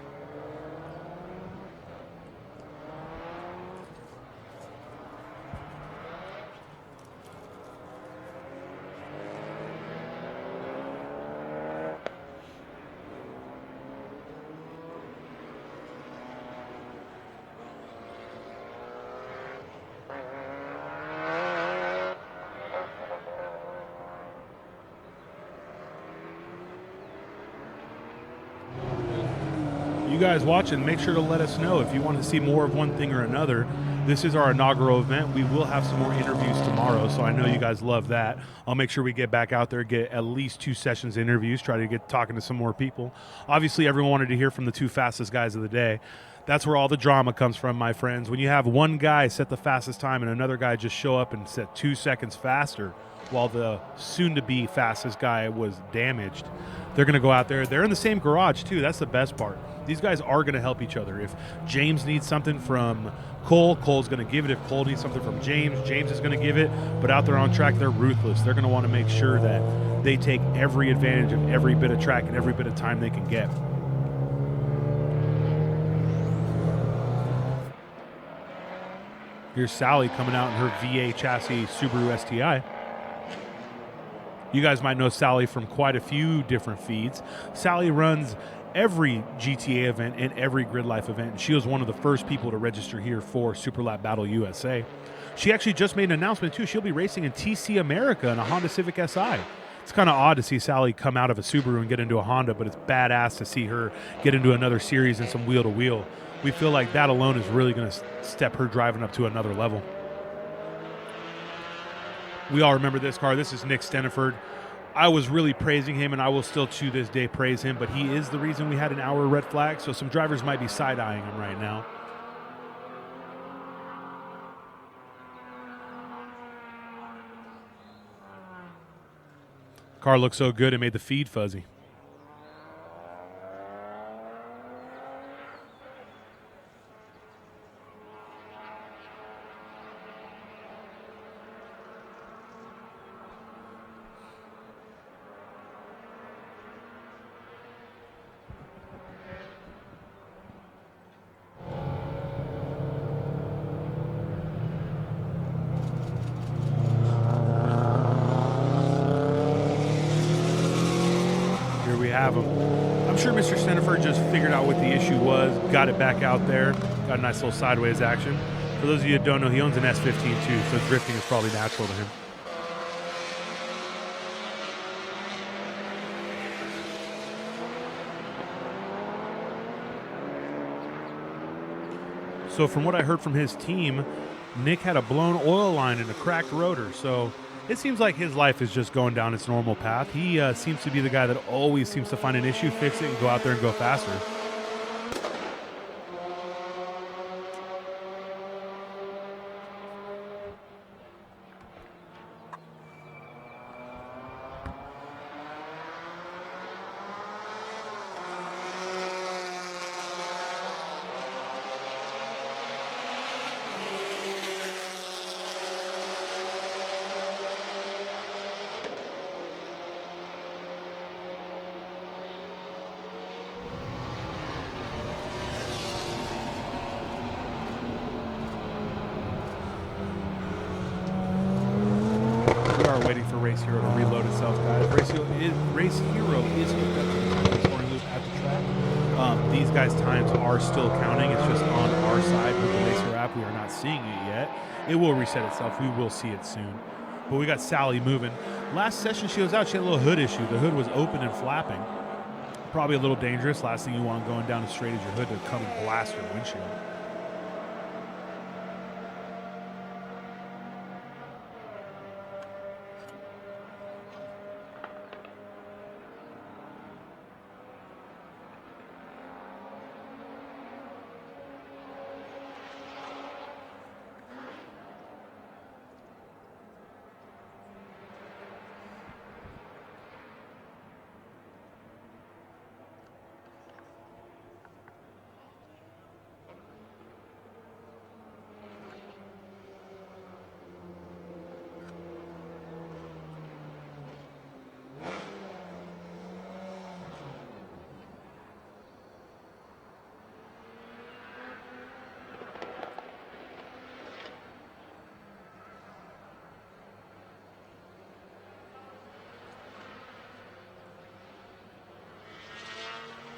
You guys watching, make sure to let us know if you want to see more of one thing or another. This is our inaugural event. We will have some more interviews tomorrow, so I know you guys love that. I'll make sure we get back out there, get at least 2 sessions of interviews, try to get talking to some more people. Obviously, everyone wanted to hear from the 2 fastest guys of the day. That's where all the drama comes from, my friends. When you have one guy set the fastest time and another guy just show up and set 2 seconds faster while the soon-to-be fastest guy was damaged, they're going to go out there. They're in the same garage, too. That's the best part. These guys are going to help each other. If James needs something from Cole, Cole's going to give it. If Cole needs something from James, James is going to give it. But out there on track, they're ruthless. They're going to want to make sure that they take every advantage of every bit of track and every bit of time they can get. Here's Sally coming out in her VA chassis Subaru STI. You guys might know Sally from quite a few different feeds. Sally runs every GTA event and every Grid Life event, and she was one of the first people to register here for Super Lap Battle USA. She actually just made an announcement, too. She'll be racing in TC America in a Honda Civic Si. It's kind of odd to see Sally come out of a Subaru and get into a Honda, but it's badass to see her get into another series and some wheel-to-wheel. We feel like that alone is really going to step her driving up to another level. We all remember this car. This is Nick Steniford. I was really praising him, and I will still to this day praise him, but he is the reason we had an hour red flag, so some drivers might be side-eyeing him right now. Car looks so good it made the feed fuzzy. we have him. I'm sure Mr. Stennifer just figured out what the issue was, got it back out there, got a nice little sideways action. For those of you who don't know, he owns an S15 too, so drifting is probably natural to him. So from what I heard from his team, Nick had a blown oil line and a cracked rotor. So it seems like his life is just going down its normal path. He seems to be the guy that always seems to find an issue, fix it, and go out there and go faster. Waiting for Race Hero to reload itself, guys. Race Hero is hooked up to the scoring loop at the track. These guys' times are still counting. It's just on our side with the Race Hero app. We are not seeing it yet. It will reset itself. We will see it soon. But we got Sally moving. Last session she was out, she had a little hood issue. The hood was open and flapping. Probably a little dangerous. Last thing you want going down as straight as your hood to come and blast your windshield.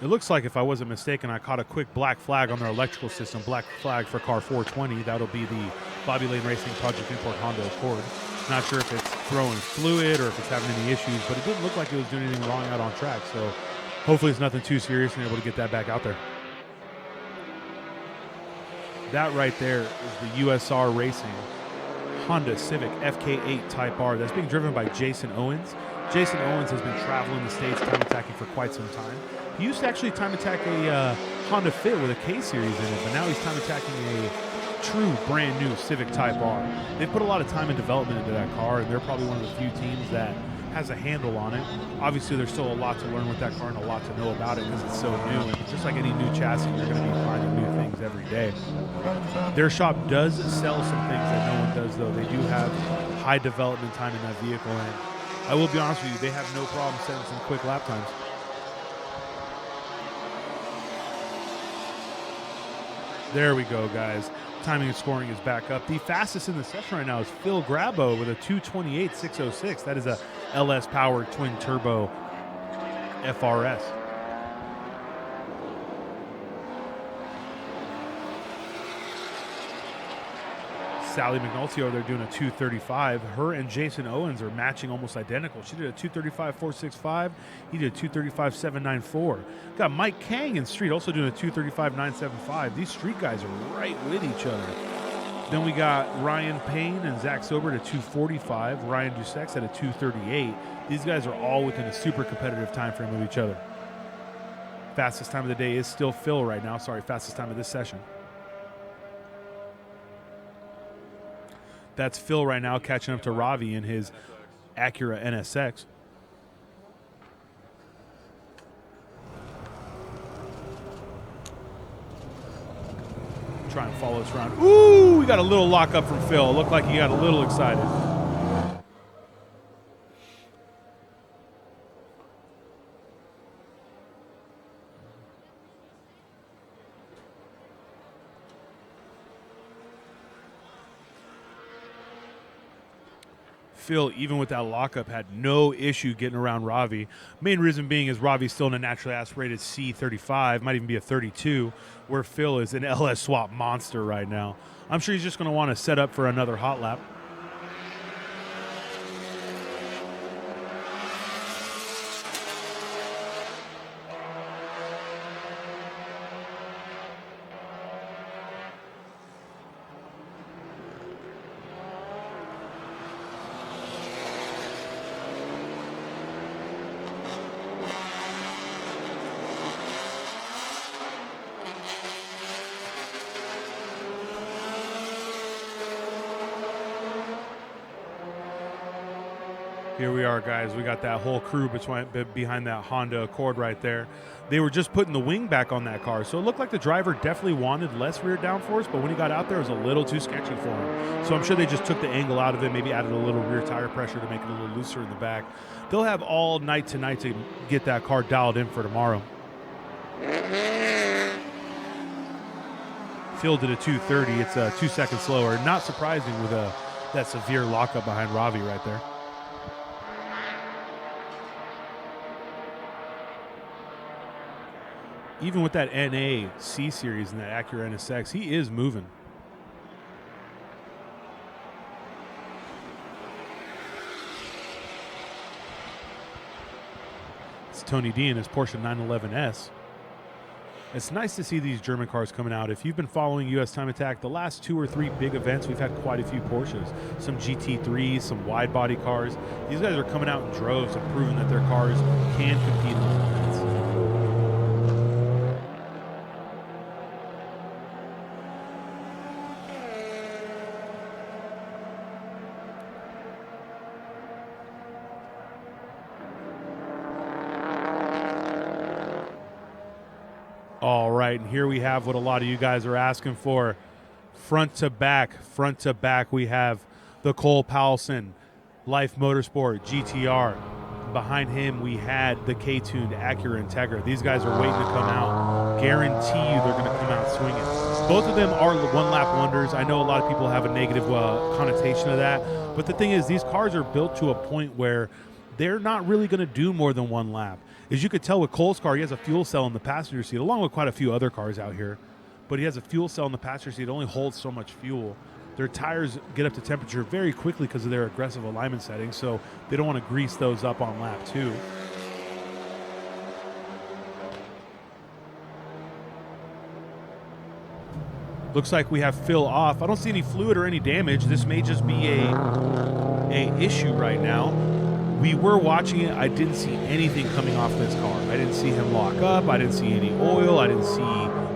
It looks like, if I wasn't mistaken, I caught a quick black flag on their electrical system, black flag for car 420. That'll be the Bobby Lane Racing Project Import Honda Accord. Not sure if it's throwing fluid or if it's having any issues, but it didn't look like it was doing anything wrong out on track. So hopefully it's nothing too serious and able to get that back out there. That right there is the USR Racing Honda Civic FK8 Type R that's being driven by Jason Owens. Jason Owens has been traveling the States time attacking for quite some time. He used to actually time attack a Honda Fit with a K-Series in it, but now he's time attacking a true brand new Civic Type R. They've put a lot of time and development into that car, and they're probably one of the few teams that has a handle on it. Obviously, there's still a lot to learn with that car and a lot to know about it because it's so new. And just like any new chassis, you're going to be finding new things every day. Their shop does sell some things that no one does, though. They do have high development time in that vehicle, and I will be honest with you, they have no problem setting some quick lap times. There we go, guys. Timing and scoring is back up. The fastest in the session right now is Phil Grabo with a 2:28.606. That is a LS powered twin turbo FRS. Sally McNulty over there doing a 2:35. Her and Jason Owens are matching almost identical. She did a 2:35.465. He did a 2:35.794. Got Mike Kang in street also doing a 2:35.975. These street guys are right with each other. Then we got Ryan Payne and Zach Sober at a 2:45. Ryan Dusex at a 2:38. These guys are all within a super competitive time frame of each other. Fastest time of the day is still Phil right now. Sorry, fastest time of this session. That's Phil right now catching up to Ravi in his Acura NSX. Try and follow us around. Ooh, we got a little lock up from Phil. Looked like he got a little excited. Phil, even with that lockup, had no issue getting around Ravi. Main reason being is Ravi's still in a naturally aspirated C35, might even be a 32, where Phil is an LS swap monster right now. I'm sure he's just going to want to set up for another hot lap. Here we are, guys. We got that whole crew behind that Honda Accord right there. They were just putting the wing back on that car, so it looked like the driver definitely wanted less rear downforce, but when he got out there, it was a little too sketchy for him. So I'm sure they just took the angle out of it, maybe added a little rear tire pressure to make it a little looser in the back. They'll have all night tonight to get that car dialed in for tomorrow. Phil did a 230. It's 2 seconds slower. Not surprising with that severe lockup behind Ravi right there. Even with that NA C series and that Acura NSX, he is moving. It's Tony D and his Porsche 911S. It's nice to see these German cars coming out. If you've been following US Time Attack, the last 2 or 3 big events, we've had quite a few Porsches. Some GT3s, some wide body cars. These guys are coming out in droves and proving that their cars can compete in those events. All right, and here we have what a lot of you guys are asking for. Front to back, we have the Cole Paulson Life Motorsport GTR. Behind him, we had the K-tuned Acura Integra. These guys are waiting to come out. Guarantee you they're going to come out swinging. Both of them are one-lap wonders. I know a lot of people have a negative connotation of that, but the thing is, these cars are built to a point where they're not really going to do more than 1 lap. As you could tell with Cole's car, he has a fuel cell in the passenger seat, along with quite a few other cars out here. But he has a fuel cell in the passenger seat. It only holds so much fuel. Their tires get up to temperature very quickly because of their aggressive alignment settings, so they don't want to grease those up on lap 2. Looks like we have Phil off. I don't see any fluid or any damage. This may just be a issue right now. We were watching it. I didn't see anything coming off this car. I didn't see him lock up. I didn't see any oil. I didn't see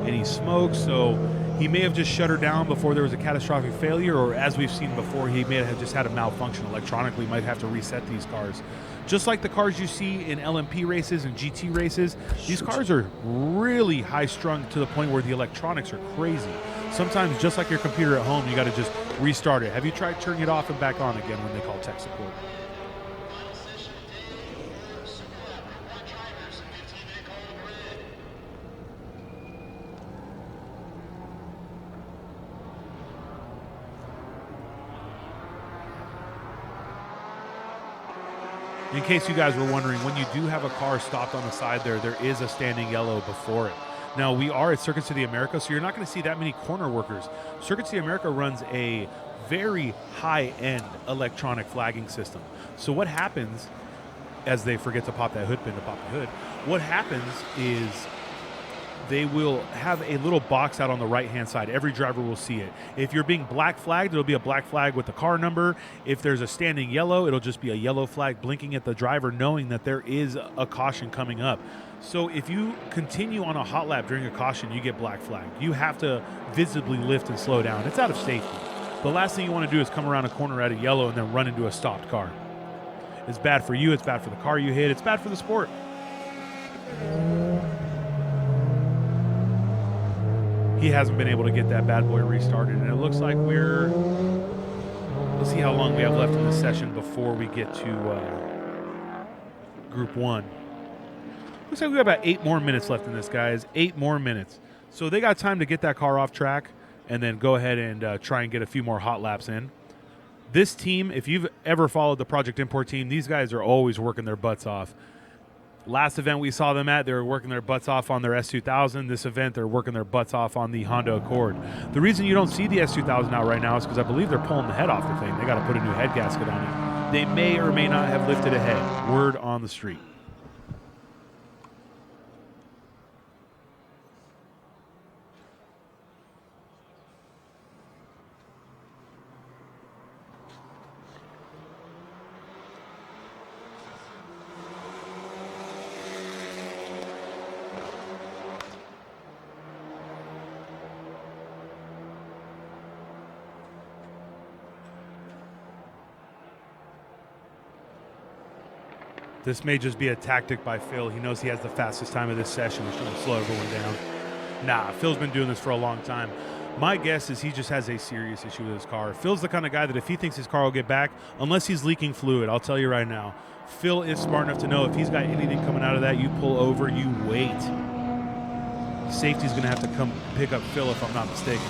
any smoke. So he may have just shut her down before there was a catastrophic failure, or as we've seen before, he may have just had a malfunction electronically. Might have to reset these cars. Just like the cars you see in LMP races and GT races, these cars are really high-strung to the point where the electronics are crazy. Sometimes, just like your computer at home, you got to just restart it. Have you tried turning it off and back on again when they call tech support? In case you guys were wondering, when you do have a car stopped on the side there is a standing yellow before it. Now, we are at Circuit City America, so you're not going to see that many corner workers. Circuit City America runs a very high-end electronic flagging system. So what happens, as they forget to pop that hood pin to pop the hood, what happens is they will have a little box out on the right-hand side. Every driver will see it. If you're being black flagged, it'll be a black flag with the car number. If there's a standing yellow, it'll just be a yellow flag blinking at the driver, knowing that there is a caution coming up. So if you continue on a hot lap during a caution, you get black flagged. You have to visibly lift and slow down. It's out of safety. The last thing you want to do is come around a corner at a yellow and then run into a stopped car. It's bad for you. It's bad for the car you hit. It's bad for the sport. He hasn't been able to get that bad boy restarted, and it looks like let's see how long we have left in this session before we get to Group 1. Looks like we got about 8 more minutes left in this, guys. 8 more minutes. So they got time to get that car off track and then go ahead and try and get a few more hot laps in. This team, if you've ever followed the Project Import team, these guys are always working their butts off. Last event we saw them at, they were working their butts off on their S2000. This event, they're working their butts off on the Honda Accord. The reason you don't see the S2000 out right now is because I believe they're pulling the head off the thing. They got to put a new head gasket on it. They may or may not have lifted a head. Word on the street. This may just be a tactic by Phil. He knows he has the fastest time of this session. He's trying to slow everyone down. Nah, Phil's been doing this for a long time. My guess is he just has a serious issue with his car. Phil's the kind of guy that if he thinks his car will get back, unless he's leaking fluid, I'll tell you right now, Phil is smart enough to know if he's got anything coming out of that, you pull over, you wait. Safety's going to have to come pick up Phil if I'm not mistaken.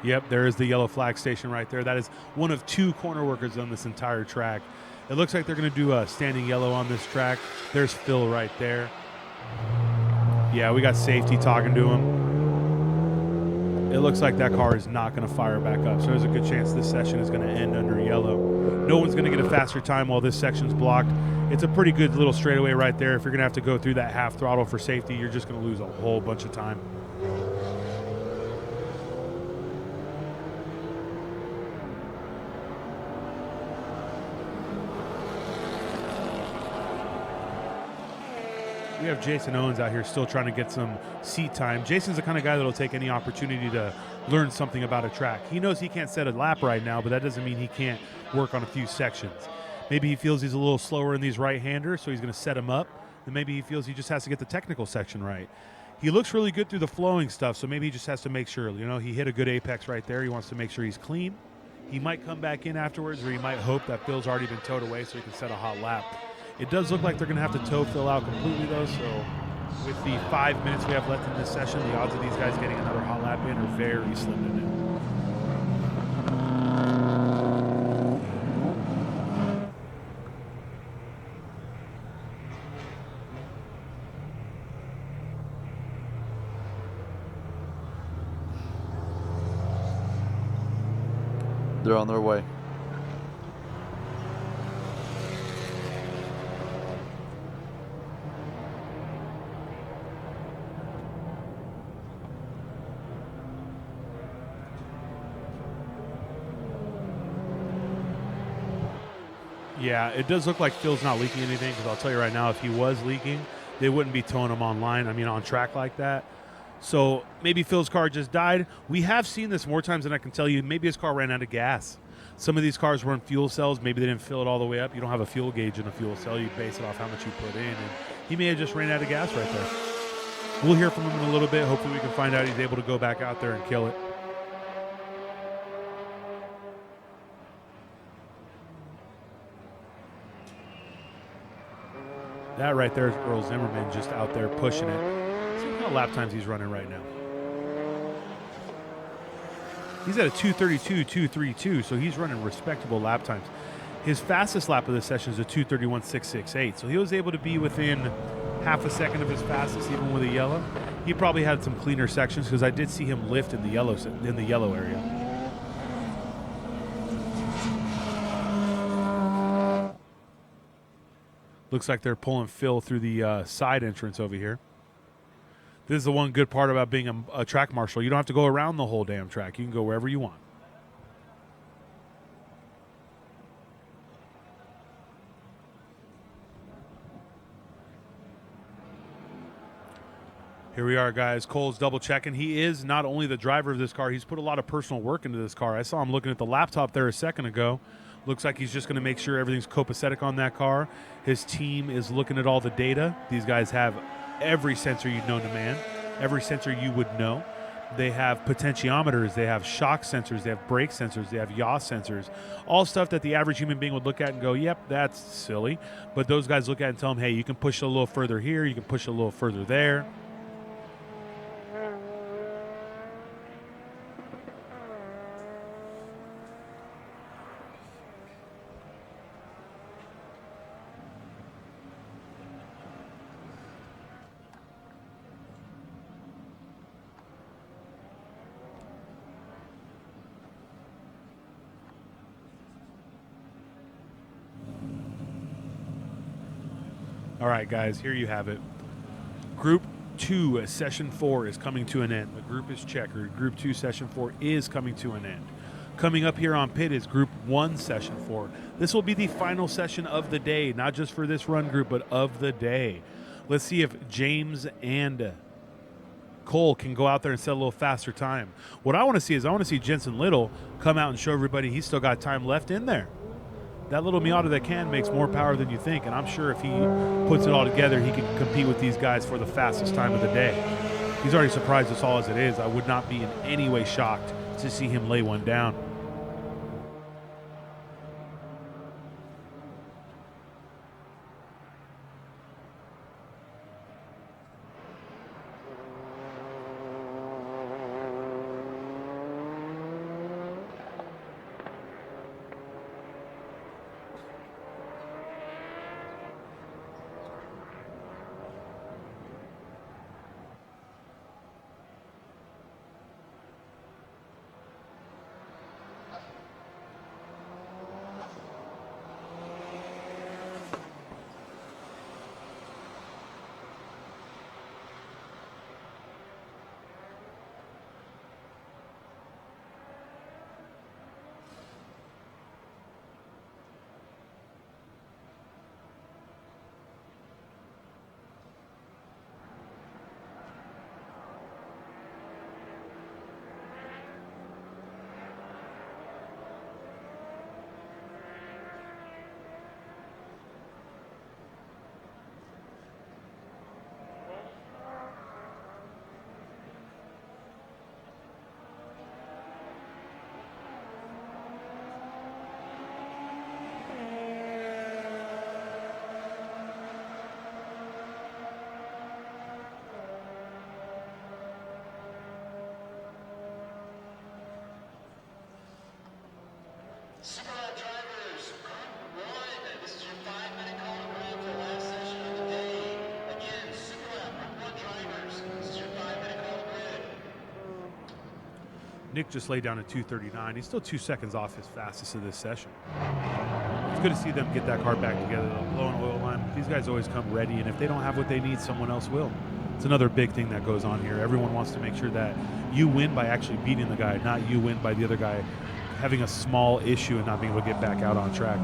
Yep, there is the yellow flag station right there. That is one of 2 corner workers on this entire track. It looks like they're going to do a standing yellow on this track. There's Phil right there. Yeah, we got safety talking to him. It looks like that car is not going to fire back up, so there's a good chance this session is going to end under yellow. No one's going to get a faster time while this section's blocked. It's a pretty good little straightaway right there. If you're going to have to go through that half throttle for safety, you're just going to lose a whole bunch of time. We have Jason Owens out here still trying to get some seat time. Jason's the kind of guy that'll take any opportunity to learn something about a track. He knows he can't set a lap right now, but that doesn't mean he can't work on a few sections. Maybe he feels he's a little slower in these right-handers, so he's going to set him up. And maybe he feels he just has to get the technical section right. He looks really good through the flowing stuff, so maybe he just has to make sure. You know, he hit a good apex right there. He wants to make sure he's clean. He might come back in afterwards, or he might hope that Phil's already been towed away so he can set a hot lap. It does look like they're going to have to tow Phil out completely, though, so with the 5 minutes we have left in this session, the odds of these guys getting another hot lap in are very slim to none. They're on their way. Yeah, it does look like Phil's not leaking anything, because I'll tell you right now, if he was leaking, they wouldn't be towing him on track like that. So maybe Phil's car just died. We have seen this more times than I can tell you. Maybe his car ran out of gas. Some of these cars were in fuel cells. Maybe they didn't fill it all the way up. You don't have a fuel gauge in a fuel cell. You base it off how much you put in. And he may have just ran out of gas right there. We'll hear from him in a little bit. Hopefully we can find out he's able to go back out there and kill it. That right there is Earl Zimmerman just out there pushing it. See how lap times he's running right now. He's at a 2:32, 2:32, so he's running respectable lap times. His fastest lap of this session is a 2:31.668, so he was able to be within half a second of his fastest, even with a yellow. He probably had some cleaner sections, because I did see him lift in the yellow area. Looks like they're pulling Phil through the side entrance over here. This is the one good part about being a track marshal. You don't have to go around the whole damn track. You can go wherever you want. Here we are, guys. Cole's double checking. He is not only the driver of this car, he's put a lot of personal work into this car. I saw him looking at the laptop there a second ago. Looks like he's just going to make sure everything's copacetic on that car. His team is looking at all the data. These guys have every sensor you'd known to man, every sensor you would know. They have potentiometers, they have shock sensors, they have brake sensors, they have yaw sensors, all stuff that the average human being would look at and go, yep, that's silly. But those guys look at it and tell them, hey, you can push a little further here, you can push a little further there. All right, guys, here you have it. Group 2, Session 4 is coming to an end. The group is checkered. Group 2, Session 4 is coming to an end. Coming up here on pit is Group 1, Session 4. This will be the final session of the day, not just for this run group, but of the day. Let's see if James and Cole can go out there and set a little faster time. What I want to see is I want to see Jensen Little come out and show everybody he's still got time left in there. That little Miata that can makes more power than you think, and I'm sure if he puts it all together, he can compete with these guys for the fastest time of the day. He's already surprised us all as it is. I would not be in any way shocked to see him lay one down. Super drivers, Group 1, this is your 5-minute call to grid for the last session of the day. Again, Super Group 1 drivers, this is your 5-minute call to grid. Nick just laid down at 2:39. He's still 2 seconds off his fastest of this session. It's good to see them get that car back together, though. Low on oil line. These guys always come ready, and if they don't have what they need, someone else will. It's another big thing that goes on here. Everyone wants to make sure that you win by actually beating the guy, not you win by the other guy having a small issue and not being able to get back out on track.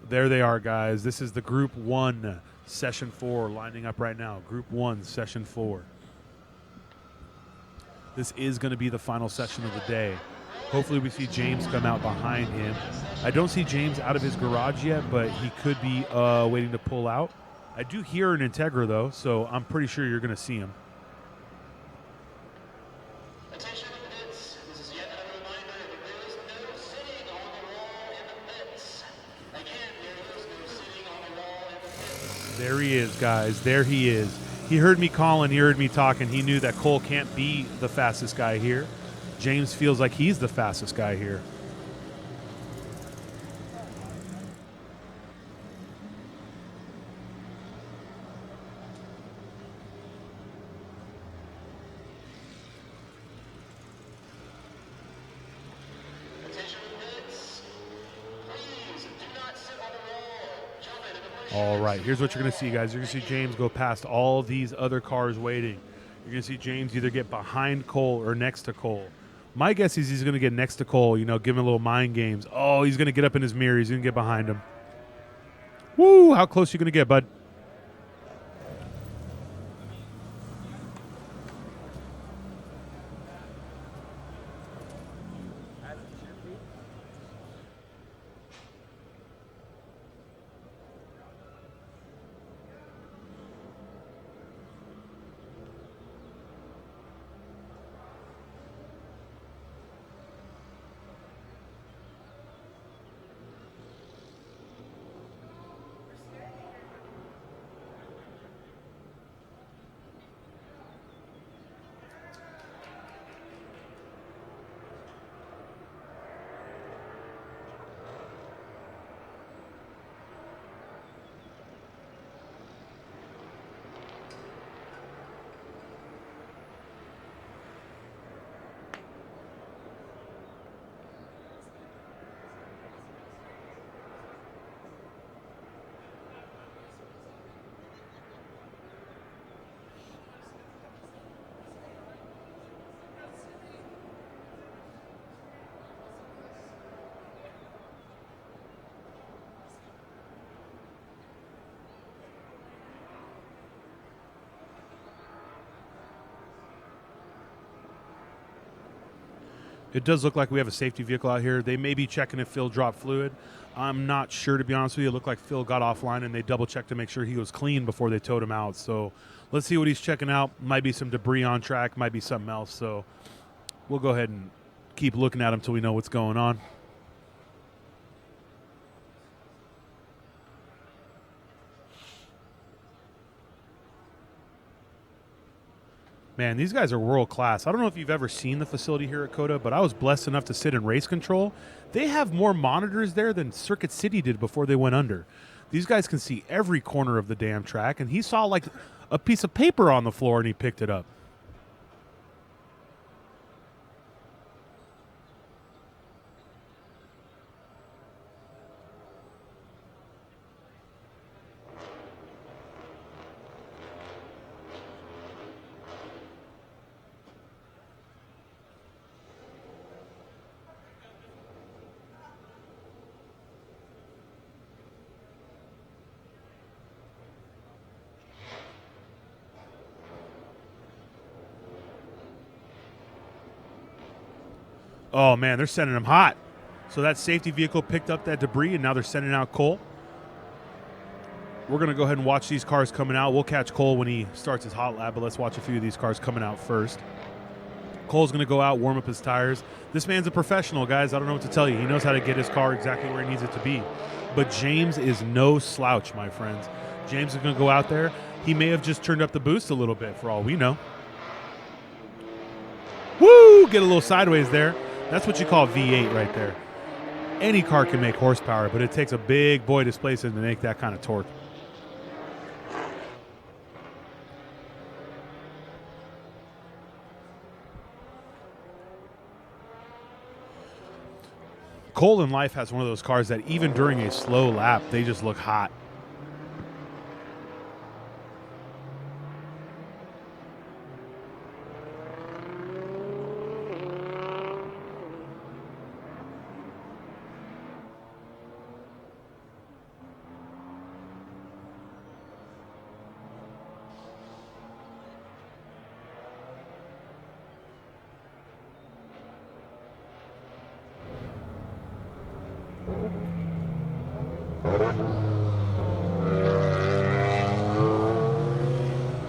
There they are, guys. This is the Group 1, Session 4 lining up right now. Group 1, Session 4. this is going to be the final session of the day. Hopefully we see James come out behind him. I don't see James out of his garage yet, but he could be waiting to pull out. I do hear an Integra, though, so I'm pretty sure you're going to see him. Attention pits. This is yet another reminder that there is no sitting on the wall in the pits. Again, there is no sitting on the wall in the pits. There he is, guys. There he is. He heard me calling. He heard me talking. He knew that Cole can't be the fastest guy here. James feels like he's the fastest guy here. Attention pits. Please do not sit on the wall. Jump into the bushes. All right, here's what you're going to see, guys. You're going to see James go past all these other cars waiting. You're going to see James either get behind Cole or next to Cole. My guess is he's going to get next to Cole, give him a little mind games. Oh, he's going to get up in his mirror. He's going to get behind him. Woo, how close are you going to get, bud? It does look like we have a safety vehicle out here. They may be checking if Phil dropped fluid. I'm not sure, to be honest with you. It looked like Phil got offline, and they double-checked to make sure he was clean before they towed him out. So let's see what he's checking out. Might be some debris on track. Might be something else. So we'll go ahead and keep looking at him until we know what's going on. Man, these guys are world class. I don't know if you've ever seen the facility here at COTA, but I was blessed enough to sit in race control. They have more monitors there than Circuit City did before they went under. These guys can see every corner of the damn track, and he saw like a piece of paper on the floor and he picked it up. Oh, man, they're sending him hot. So that safety vehicle picked up that debris, and now they're sending out Cole. We're going to go ahead and watch these cars coming out. We'll catch Cole when he starts his hot lap, but let's watch a few of these cars coming out first. Cole's going to go out, warm up his tires. This man's a professional, guys. I don't know what to tell you. He knows how to get his car exactly where he needs it to be. But James is no slouch, my friends. James is going to go out there. He may have just turned up the boost a little bit for all we know. Woo! Get a little sideways there. That's what you call V8 right there. Any car can make horsepower, but it takes a big boy displacement to make that kind of torque. Cole in life has one of those cars that even during a slow lap, they just look hot.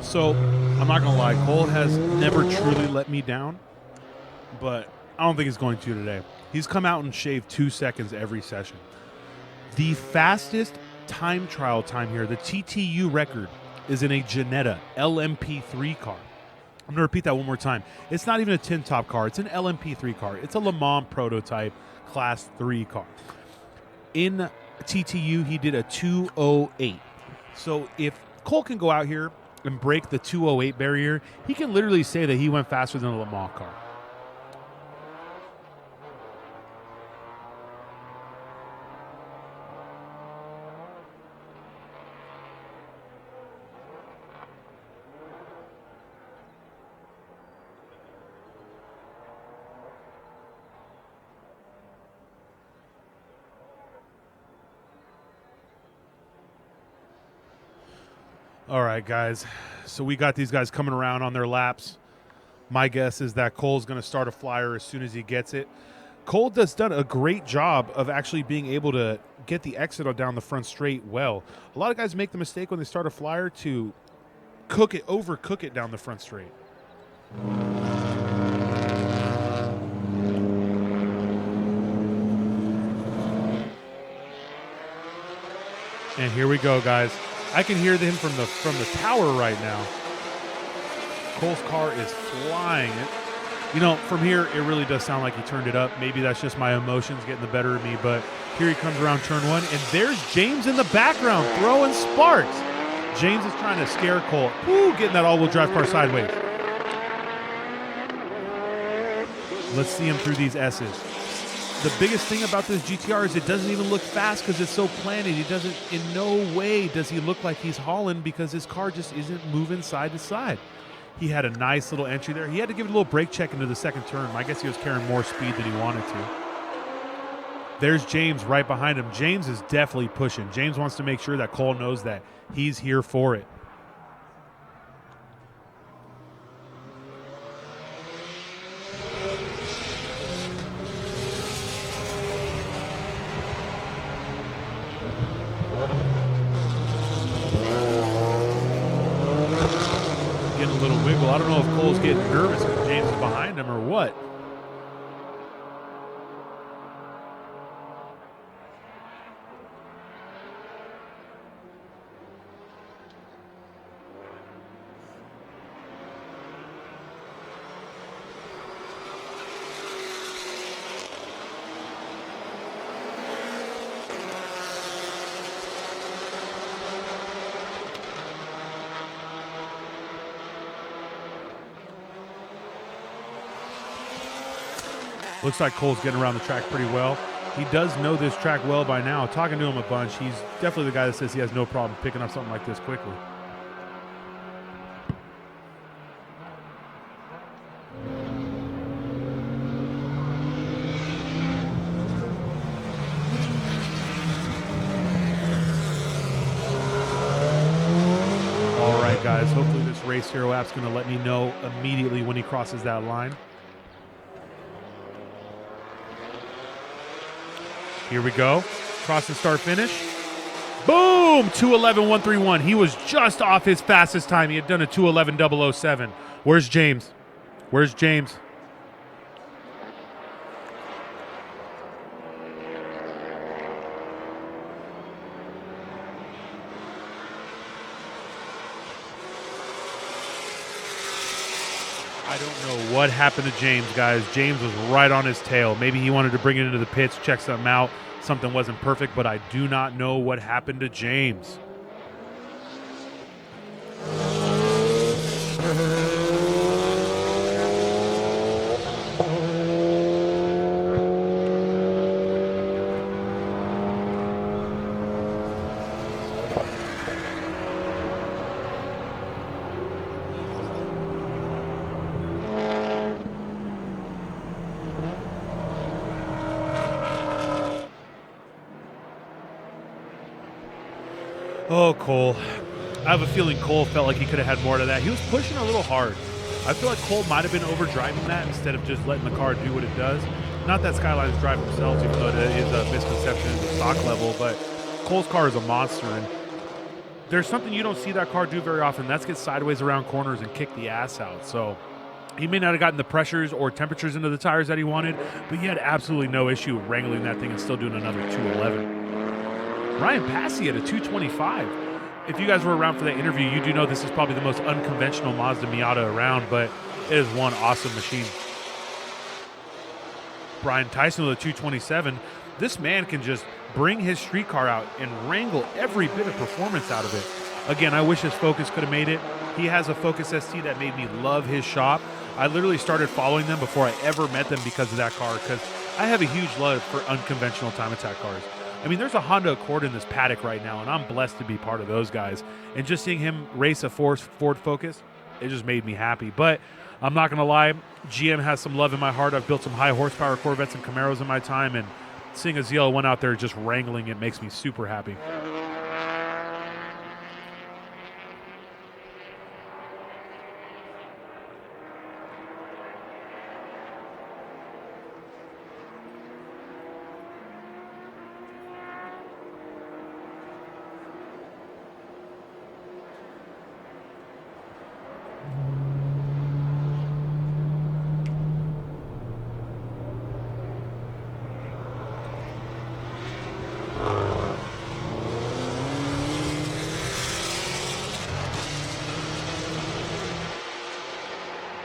So, I'm not going to lie, Cole has never truly let me down, but I don't think he's going to today. He's come out and shaved 2 seconds every session. The fastest time trial time here, the TTU record, is in a Jannetta LMP3 car. I'm going to repeat that one more time. It's not even a tin top car. It's an LMP3 car. It's a Le Mans prototype Class 3 car. In TTU, he did a 2:08. So if Cole can go out here and break the 2:08 barrier, he can literally say that he went faster than a Le Mans car. All right, guys. So we got these guys coming around on their laps. My guess is that Cole's going to start a flyer as soon as he gets it. Cole has done a great job of actually being able to get the exit down the front straight well. A lot of guys make the mistake when they start a flyer to overcook it down the front straight. And here we go, guys. I can hear him from the tower right now. Cole's car is flying. You know, from here, it really does sound like he turned it up. Maybe that's just my emotions getting the better of me, but here he comes around turn one, and there's James in the background throwing sparks. James is trying to scare Cole. Woo, getting that all-wheel drive car sideways. Let's see him through these S's. The biggest thing about this GTR is it doesn't even look fast because it's so planted. He doesn't, in no way does he look like he's hauling because his car just isn't moving side to side. He had a nice little entry there. He had to give it a little brake check into the second turn. I guess he was carrying more speed than he wanted to. There's James right behind him. James is definitely pushing. James wants to make sure that Cole knows that he's here for it. Getting a little wiggle. I don't know if Cole's getting nervous because James is behind him or what. Looks like Cole's getting around the track pretty well. He does know this track well by now. Talking to him a bunch, he's definitely the guy that says he has no problem picking up something like this quickly. All right, guys. Hopefully this Race Hero app's going to let me know immediately when he crosses that line. Here we go. Cross and start finish. Boom! 2:11.131. He was just off his fastest time. He had done a 2:11.007. Where's James? Where's James? I don't know what happened to James, guys. James was right on his tail. Maybe he wanted to bring it into the pits, check something out. Something wasn't perfect, but I do not know what happened to James. Oh, Cole. I have a feeling Cole felt like he could have had more to that. He was pushing a little hard. I feel like Cole might have been overdriving that instead of just letting the car do what it does. Not that Skylines drive themselves, even though it is a misconception at the stock level, but Cole's car is a monster, and there's something you don't see that car do very often. That's get sideways around corners and kick the ass out. So he may not have gotten the pressures or temperatures into the tires that he wanted, but he had absolutely no issue wrangling that thing and still doing another 211. Ryan Passy at a 225. If you guys were around for that interview, you do know this is probably the most unconventional Mazda Miata around, but it is one awesome machine. Brian Tyson with a 227. This man can just bring his street car out and wrangle every bit of performance out of it. Again, I wish his Focus could have made it. He has a Focus ST that made me love his shop. I literally started following them before I ever met them because of that car, because I have a huge love for unconventional time attack cars. I mean, there's a Honda Accord in this paddock right now, and I'm blessed to be part of those guys. And just seeing him race a Ford Focus, it just made me happy. But I'm not going to lie, GM has some love in my heart. I've built some high horsepower Corvettes and Camaros in my time, and seeing a ZL1 out there just wrangling it makes me super happy.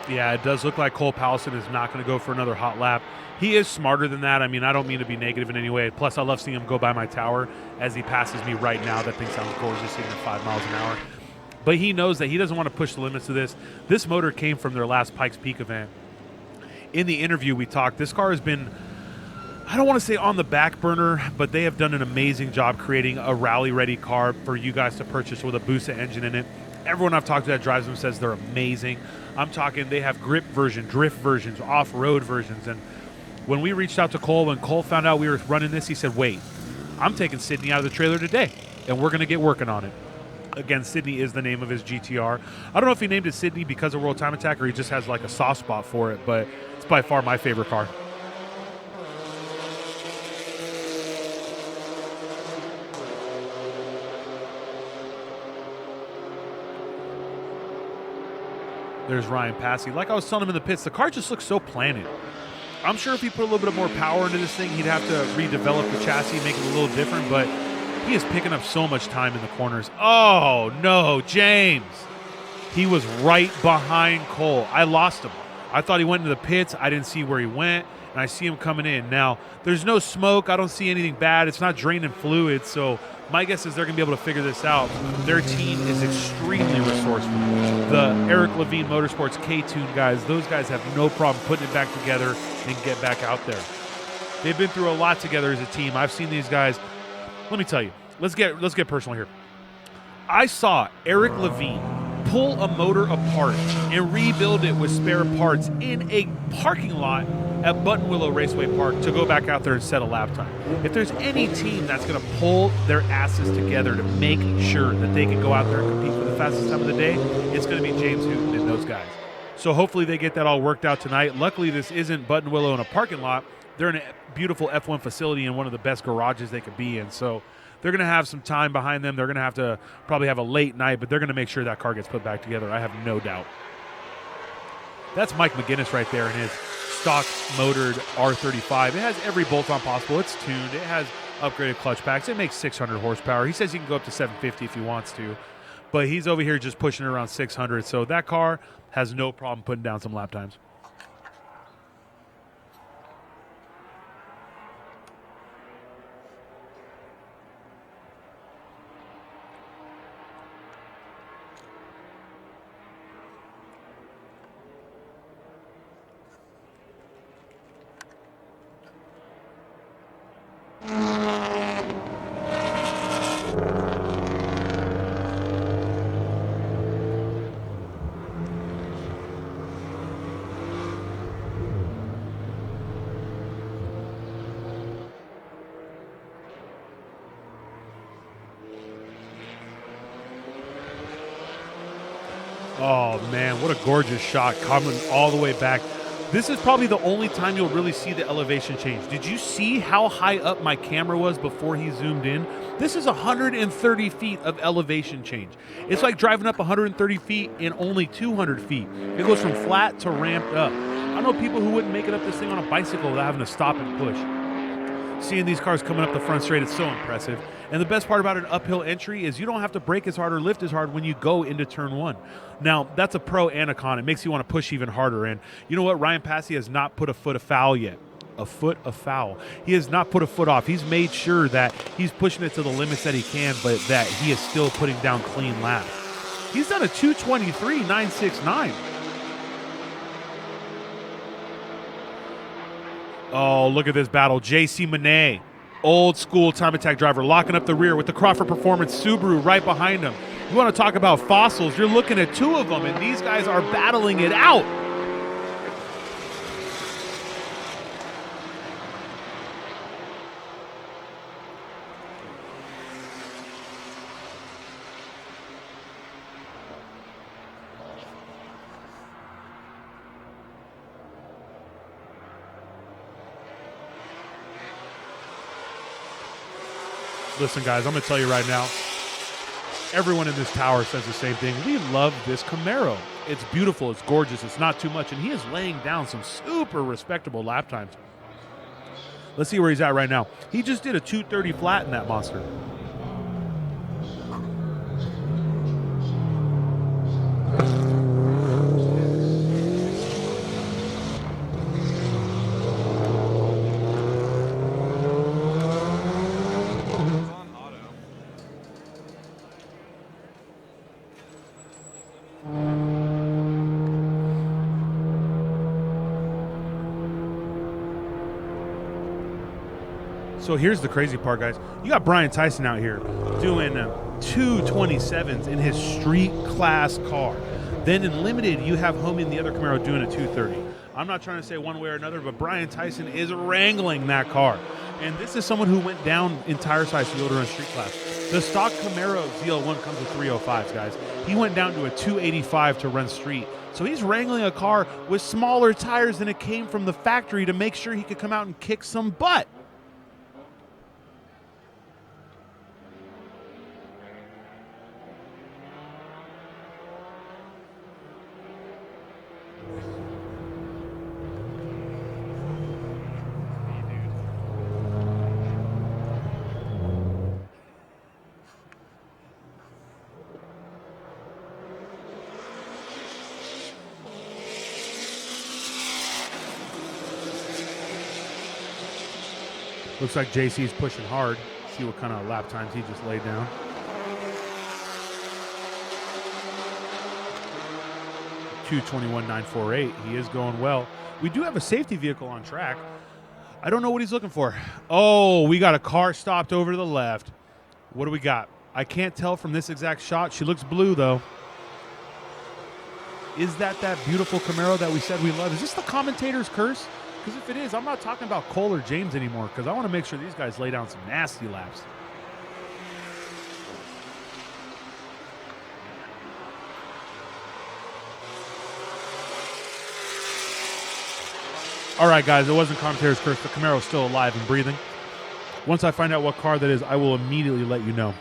Yeah, it does look like Cole Paulson is not going to go for another hot lap. He is smarter than that. I mean, I don't mean to be negative in any way. Plus, I love seeing him go by my tower as he passes me right now. That thing sounds gorgeous, seeing at 5 miles an hour. But he knows that he doesn't want to push the limits of this. This motor came from their last Pikes Peak event. In the interview we talked, this car has been, I don't want to say on the back burner, but they have done an amazing job creating a rally-ready car for you guys to purchase with a Busa engine in it. Everyone I've talked to that drives them says they're amazing. I'm talking they have grip version, drift versions, off-road versions. And when we reached out to Cole, when Cole found out we were running this, he said, wait, I'm taking Sydney out of the trailer today, and we're going to get working on it. Again, Sydney is the name of his GTR. I don't know if he named it Sydney because of World Time Attack or he just has like a soft spot for it, but it's by far my favorite car. There's Ryan Passy. Like I was telling him in the pits, the car just looks so planted. I'm sure if he put a little bit more power into this thing, he'd have to redevelop the chassis, make it a little different, but he is picking up so much time in the corners. Oh, no, James. He was right behind Cole. I lost him. I thought he went into the pits. I didn't see where he went, and I see him coming in. Now, there's no smoke. I don't see anything bad. It's not draining fluid, so my guess is they're going to be able to figure this out. Their team is extremely resourceful. The Eric Lavigne Motorsports K-Tune guys, those guys have no problem putting it back together and get back out there. They've been through a lot together as a team. I've seen these guys. Let me tell you. Let's get personal here. I saw Eric Lavigne pull a motor apart and rebuild it with spare parts in a parking lot at Button Willow Raceway Park to go back out there and set a lap time. If there's any team that's going to pull their asses together to make sure that they can go out there and compete for the fastest time of the day, it's going to be James Hooten and those guys. So hopefully they get that all worked out tonight. Luckily, this isn't Button Willow in a parking lot. They're in a beautiful F1 facility in one of the best garages they could be in. So they're going to have some time behind them. They're going to have to probably have a late night, but they're going to make sure that car gets put back together. I have no doubt. That's Mike McGinnis right there in his stock motored R35. It has every bolt-on possible. It's tuned. It has upgraded clutch packs. It makes 600 horsepower. He says he can go up to 750 if he wants to, but he's over here just pushing it around 600. So that car has no problem putting down some lap times. Oh, man, what a gorgeous shot coming all the way back. This is probably the only time you'll really see the elevation change. Did you see how high up my camera was before he zoomed in? This is 130 feet of elevation change. It's like driving up 130 feet in only 200 feet. It goes from flat to ramped up. I know people who wouldn't make it up this thing on a bicycle without having to stop and push. Seeing these cars coming up the front straight, it's so impressive. And the best part about an uphill entry is you don't have to brake as hard or lift as hard when you go into turn one. Now, that's a pro and a con. It makes you want to push even harder. And you know what? Ryan Passy has not put a foot afoul yet. A foot afoul. He has not put a foot off. He's made sure that he's pushing it to the limits that he can, but that he is still putting down clean laps. He's done a 2:23.969. Oh, look at this battle. JC Monet, old school time attack driver, locking up the rear with the Crawford Performance Subaru right behind him. You want to talk about fossils, you're looking at two of them, and these guys are battling it out. Listen, guys, I'm going to tell you right now, everyone in this tower says the same thing. We love this Camaro. It's beautiful. It's gorgeous. It's not too much. And he is laying down some super respectable lap times. Let's see where he's at right now. He just did a 2:30 flat in that monster. So here's the crazy part, guys. You got Brian Tyson out here doing 227s in his street class car. Then in limited, you have Homie in the other Camaro doing a 230. I'm not trying to say one way or another, but Brian Tyson is wrangling that car. And this is someone who went down in tire size to be able to run street class. The stock Camaro ZL1 comes with 305s, guys. He went down to a 285 to run street. So he's wrangling a car with smaller tires than it came from the factory to make sure he could come out and kick some butt. Looks like JC's pushing hard. See what kind of lap times he just laid down. .221.948. He is going well. We do have a safety vehicle on track. I don't know what he's looking for. Oh, we got a car stopped over to the left. What do we got? I can't tell from this exact shot. She looks blue, though. Is that beautiful Camaro that we said we love? Is this the commentator's curse? Because if it is, I'm not talking about Cole or James anymore because I want to make sure these guys lay down some nasty laps. All right, guys, it wasn't commentator's curse. The Camaro's still alive and breathing. Once I find out what car that is, I will immediately let you know.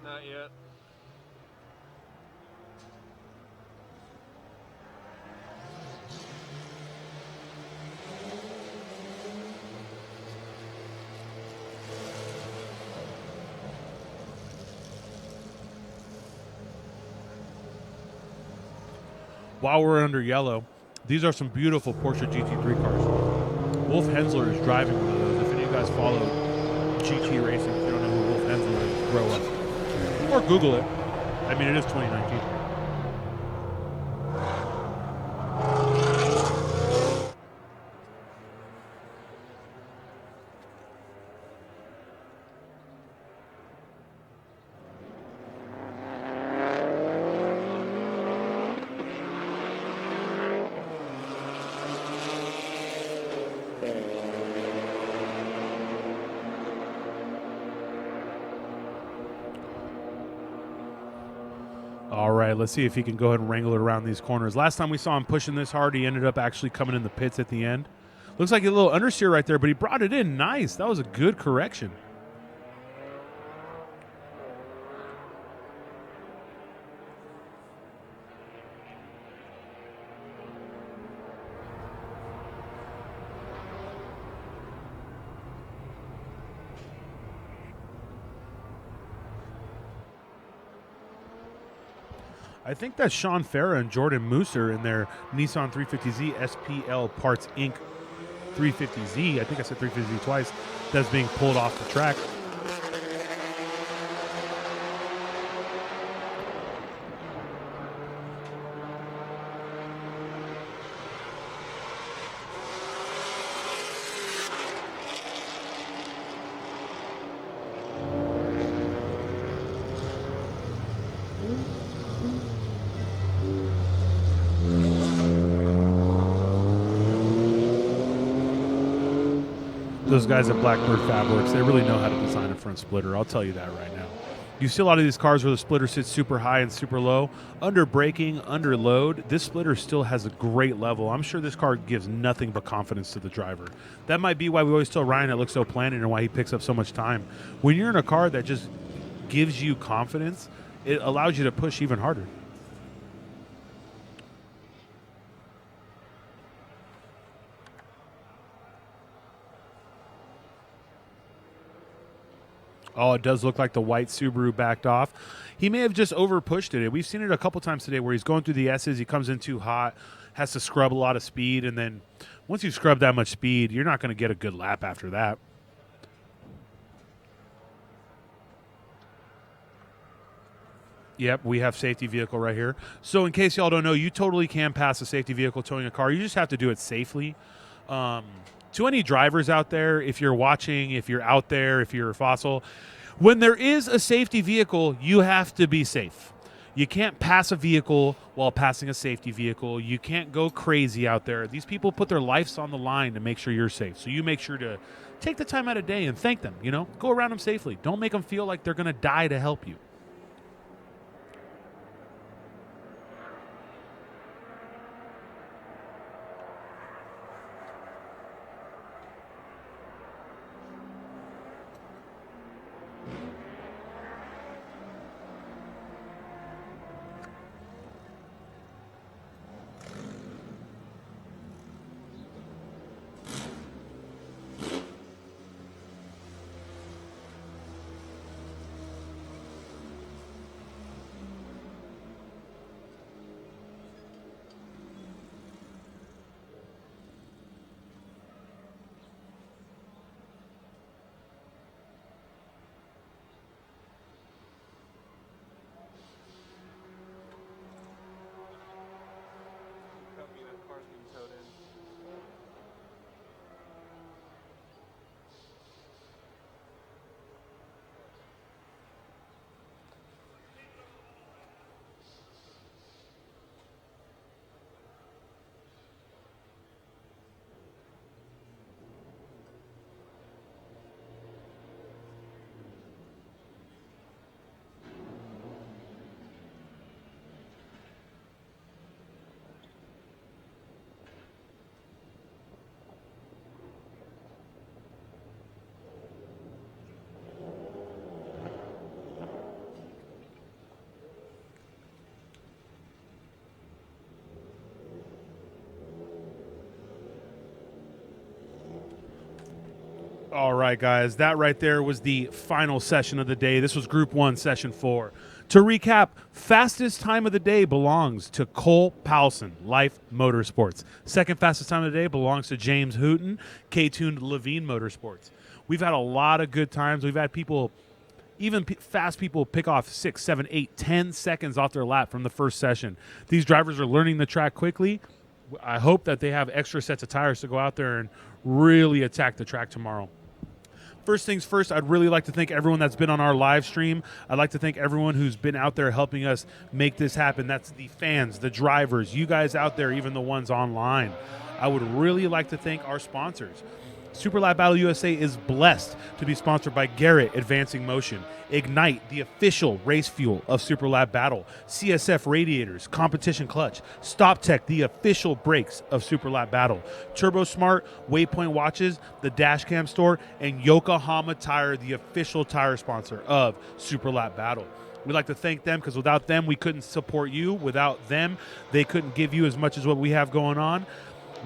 Not yet. While we're under yellow, these are some beautiful Porsche GT3 cars. Wolf Hensler is driving one of those. If any of you guys follow GT racing, if you don't know who Wolf Hensler is, grow up. Or Google it. I mean, it is 2019. right, let's see if he can go ahead and wrangle it around these corners. Last time we saw him pushing this hard, he ended up actually coming in the pits at the end. Looks like a little understeer right there, but he brought it in nice. That was a good correction. I think that's Sean Farah and Jordan Mooser in their Nissan 350Z SPL Parts Inc. 350Z. I think I said 350Z twice. That's being pulled off the track. Those guys at Blackbird Fabworks, they really know how to design a front splitter. I'll tell you that right now. You see a lot of these cars where the splitter sits super high and super low. Under braking, under load, this splitter still has a great level. I'm sure this car gives nothing but confidence to the driver. That might be why we always tell Ryan it looks so planted and why he picks up so much time. When you're in a car that just gives you confidence, it allows you to push even harder. Oh, it does look like the white Subaru backed off. He may have just over pushed it. We've seen it a couple times today where he's going through the S's, he comes in too hot, has to scrub a lot of speed, and then once you scrub that much speed, you're not going to get a good lap after that. Yep, we have safety vehicle right here. So in case y'all don't know, you totally can pass a safety vehicle towing a car. You just have to do it safely. To any drivers out there, if you're watching, if you're out there, if you're a fossil, when there is a safety vehicle, you have to be safe. You can't pass a vehicle while passing a safety vehicle. You can't go crazy out there. These people put their lives on the line to make sure you're safe. So you make sure to take the time out of day and thank them, you know? Go around them safely. Don't make them feel like they're going to die to help you. All right, guys, that right there was the final session of the day. This was Group 1, Session 4. To recap, fastest time of the day belongs to Cole Paulson, Life Motorsports. Second fastest time of the day belongs to James Hooten, K-Tuned Lavigne Motorsports. We've had a lot of good times. We've had people, even fast people, pick off 6, 7, 8, 10 seconds off their lap from the first session. These drivers are learning the track quickly. I hope that they have extra sets of tires to go out there and really attack the track tomorrow. First things first, I'd really like to thank everyone that's been on our live stream. I'd like to thank everyone who's been out there helping us make this happen. That's the fans, the drivers, you guys out there, even the ones online. I would really like to thank our sponsors. Super Lap Battle USA is blessed to be sponsored by Garrett Advancing Motion. Ignite, the official race fuel of Super Lab Battle. CSF radiators, competition clutch. Stop Tech, the official brakes of Super Lab Battle. Turbo Smart, Waypoint watches, the Dashcam store, and Yokohama Tire, the official tire sponsor of Super Lab Battle. We'd like to thank them because without them, we couldn't support you. Without them, they couldn't give you as much as what we have going on.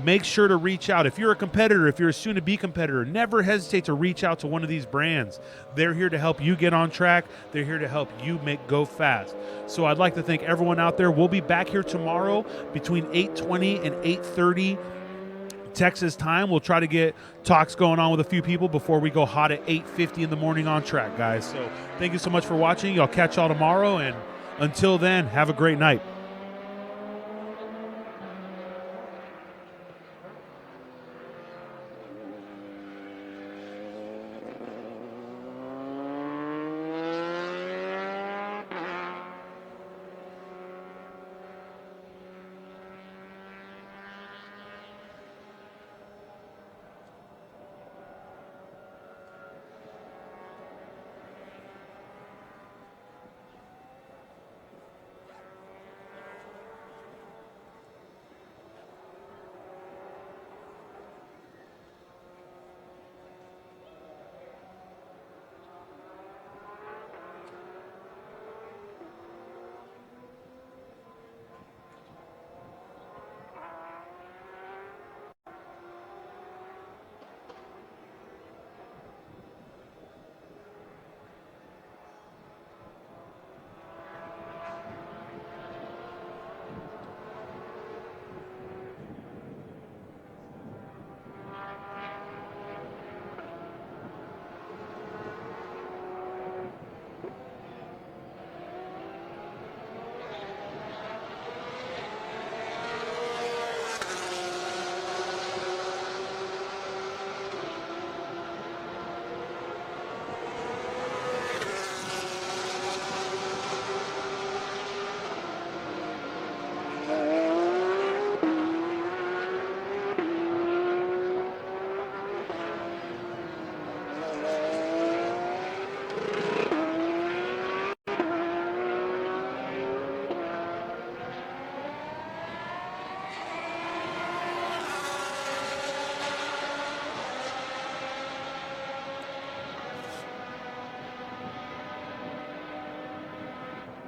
Make sure to reach out. If you're a competitor, if you're a soon-to-be competitor, never hesitate to reach out to one of these brands. They're here to help you get on track. They're here to help you go fast. So I'd like to thank everyone out there. We'll be back here tomorrow between 8:20 and 8:30 Texas time. We'll try to get talks going on with a few people before we go hot at 8:50 in the morning on track, guys. So thank you so much for watching. I'll catch y'all tomorrow, and until then, have a great night.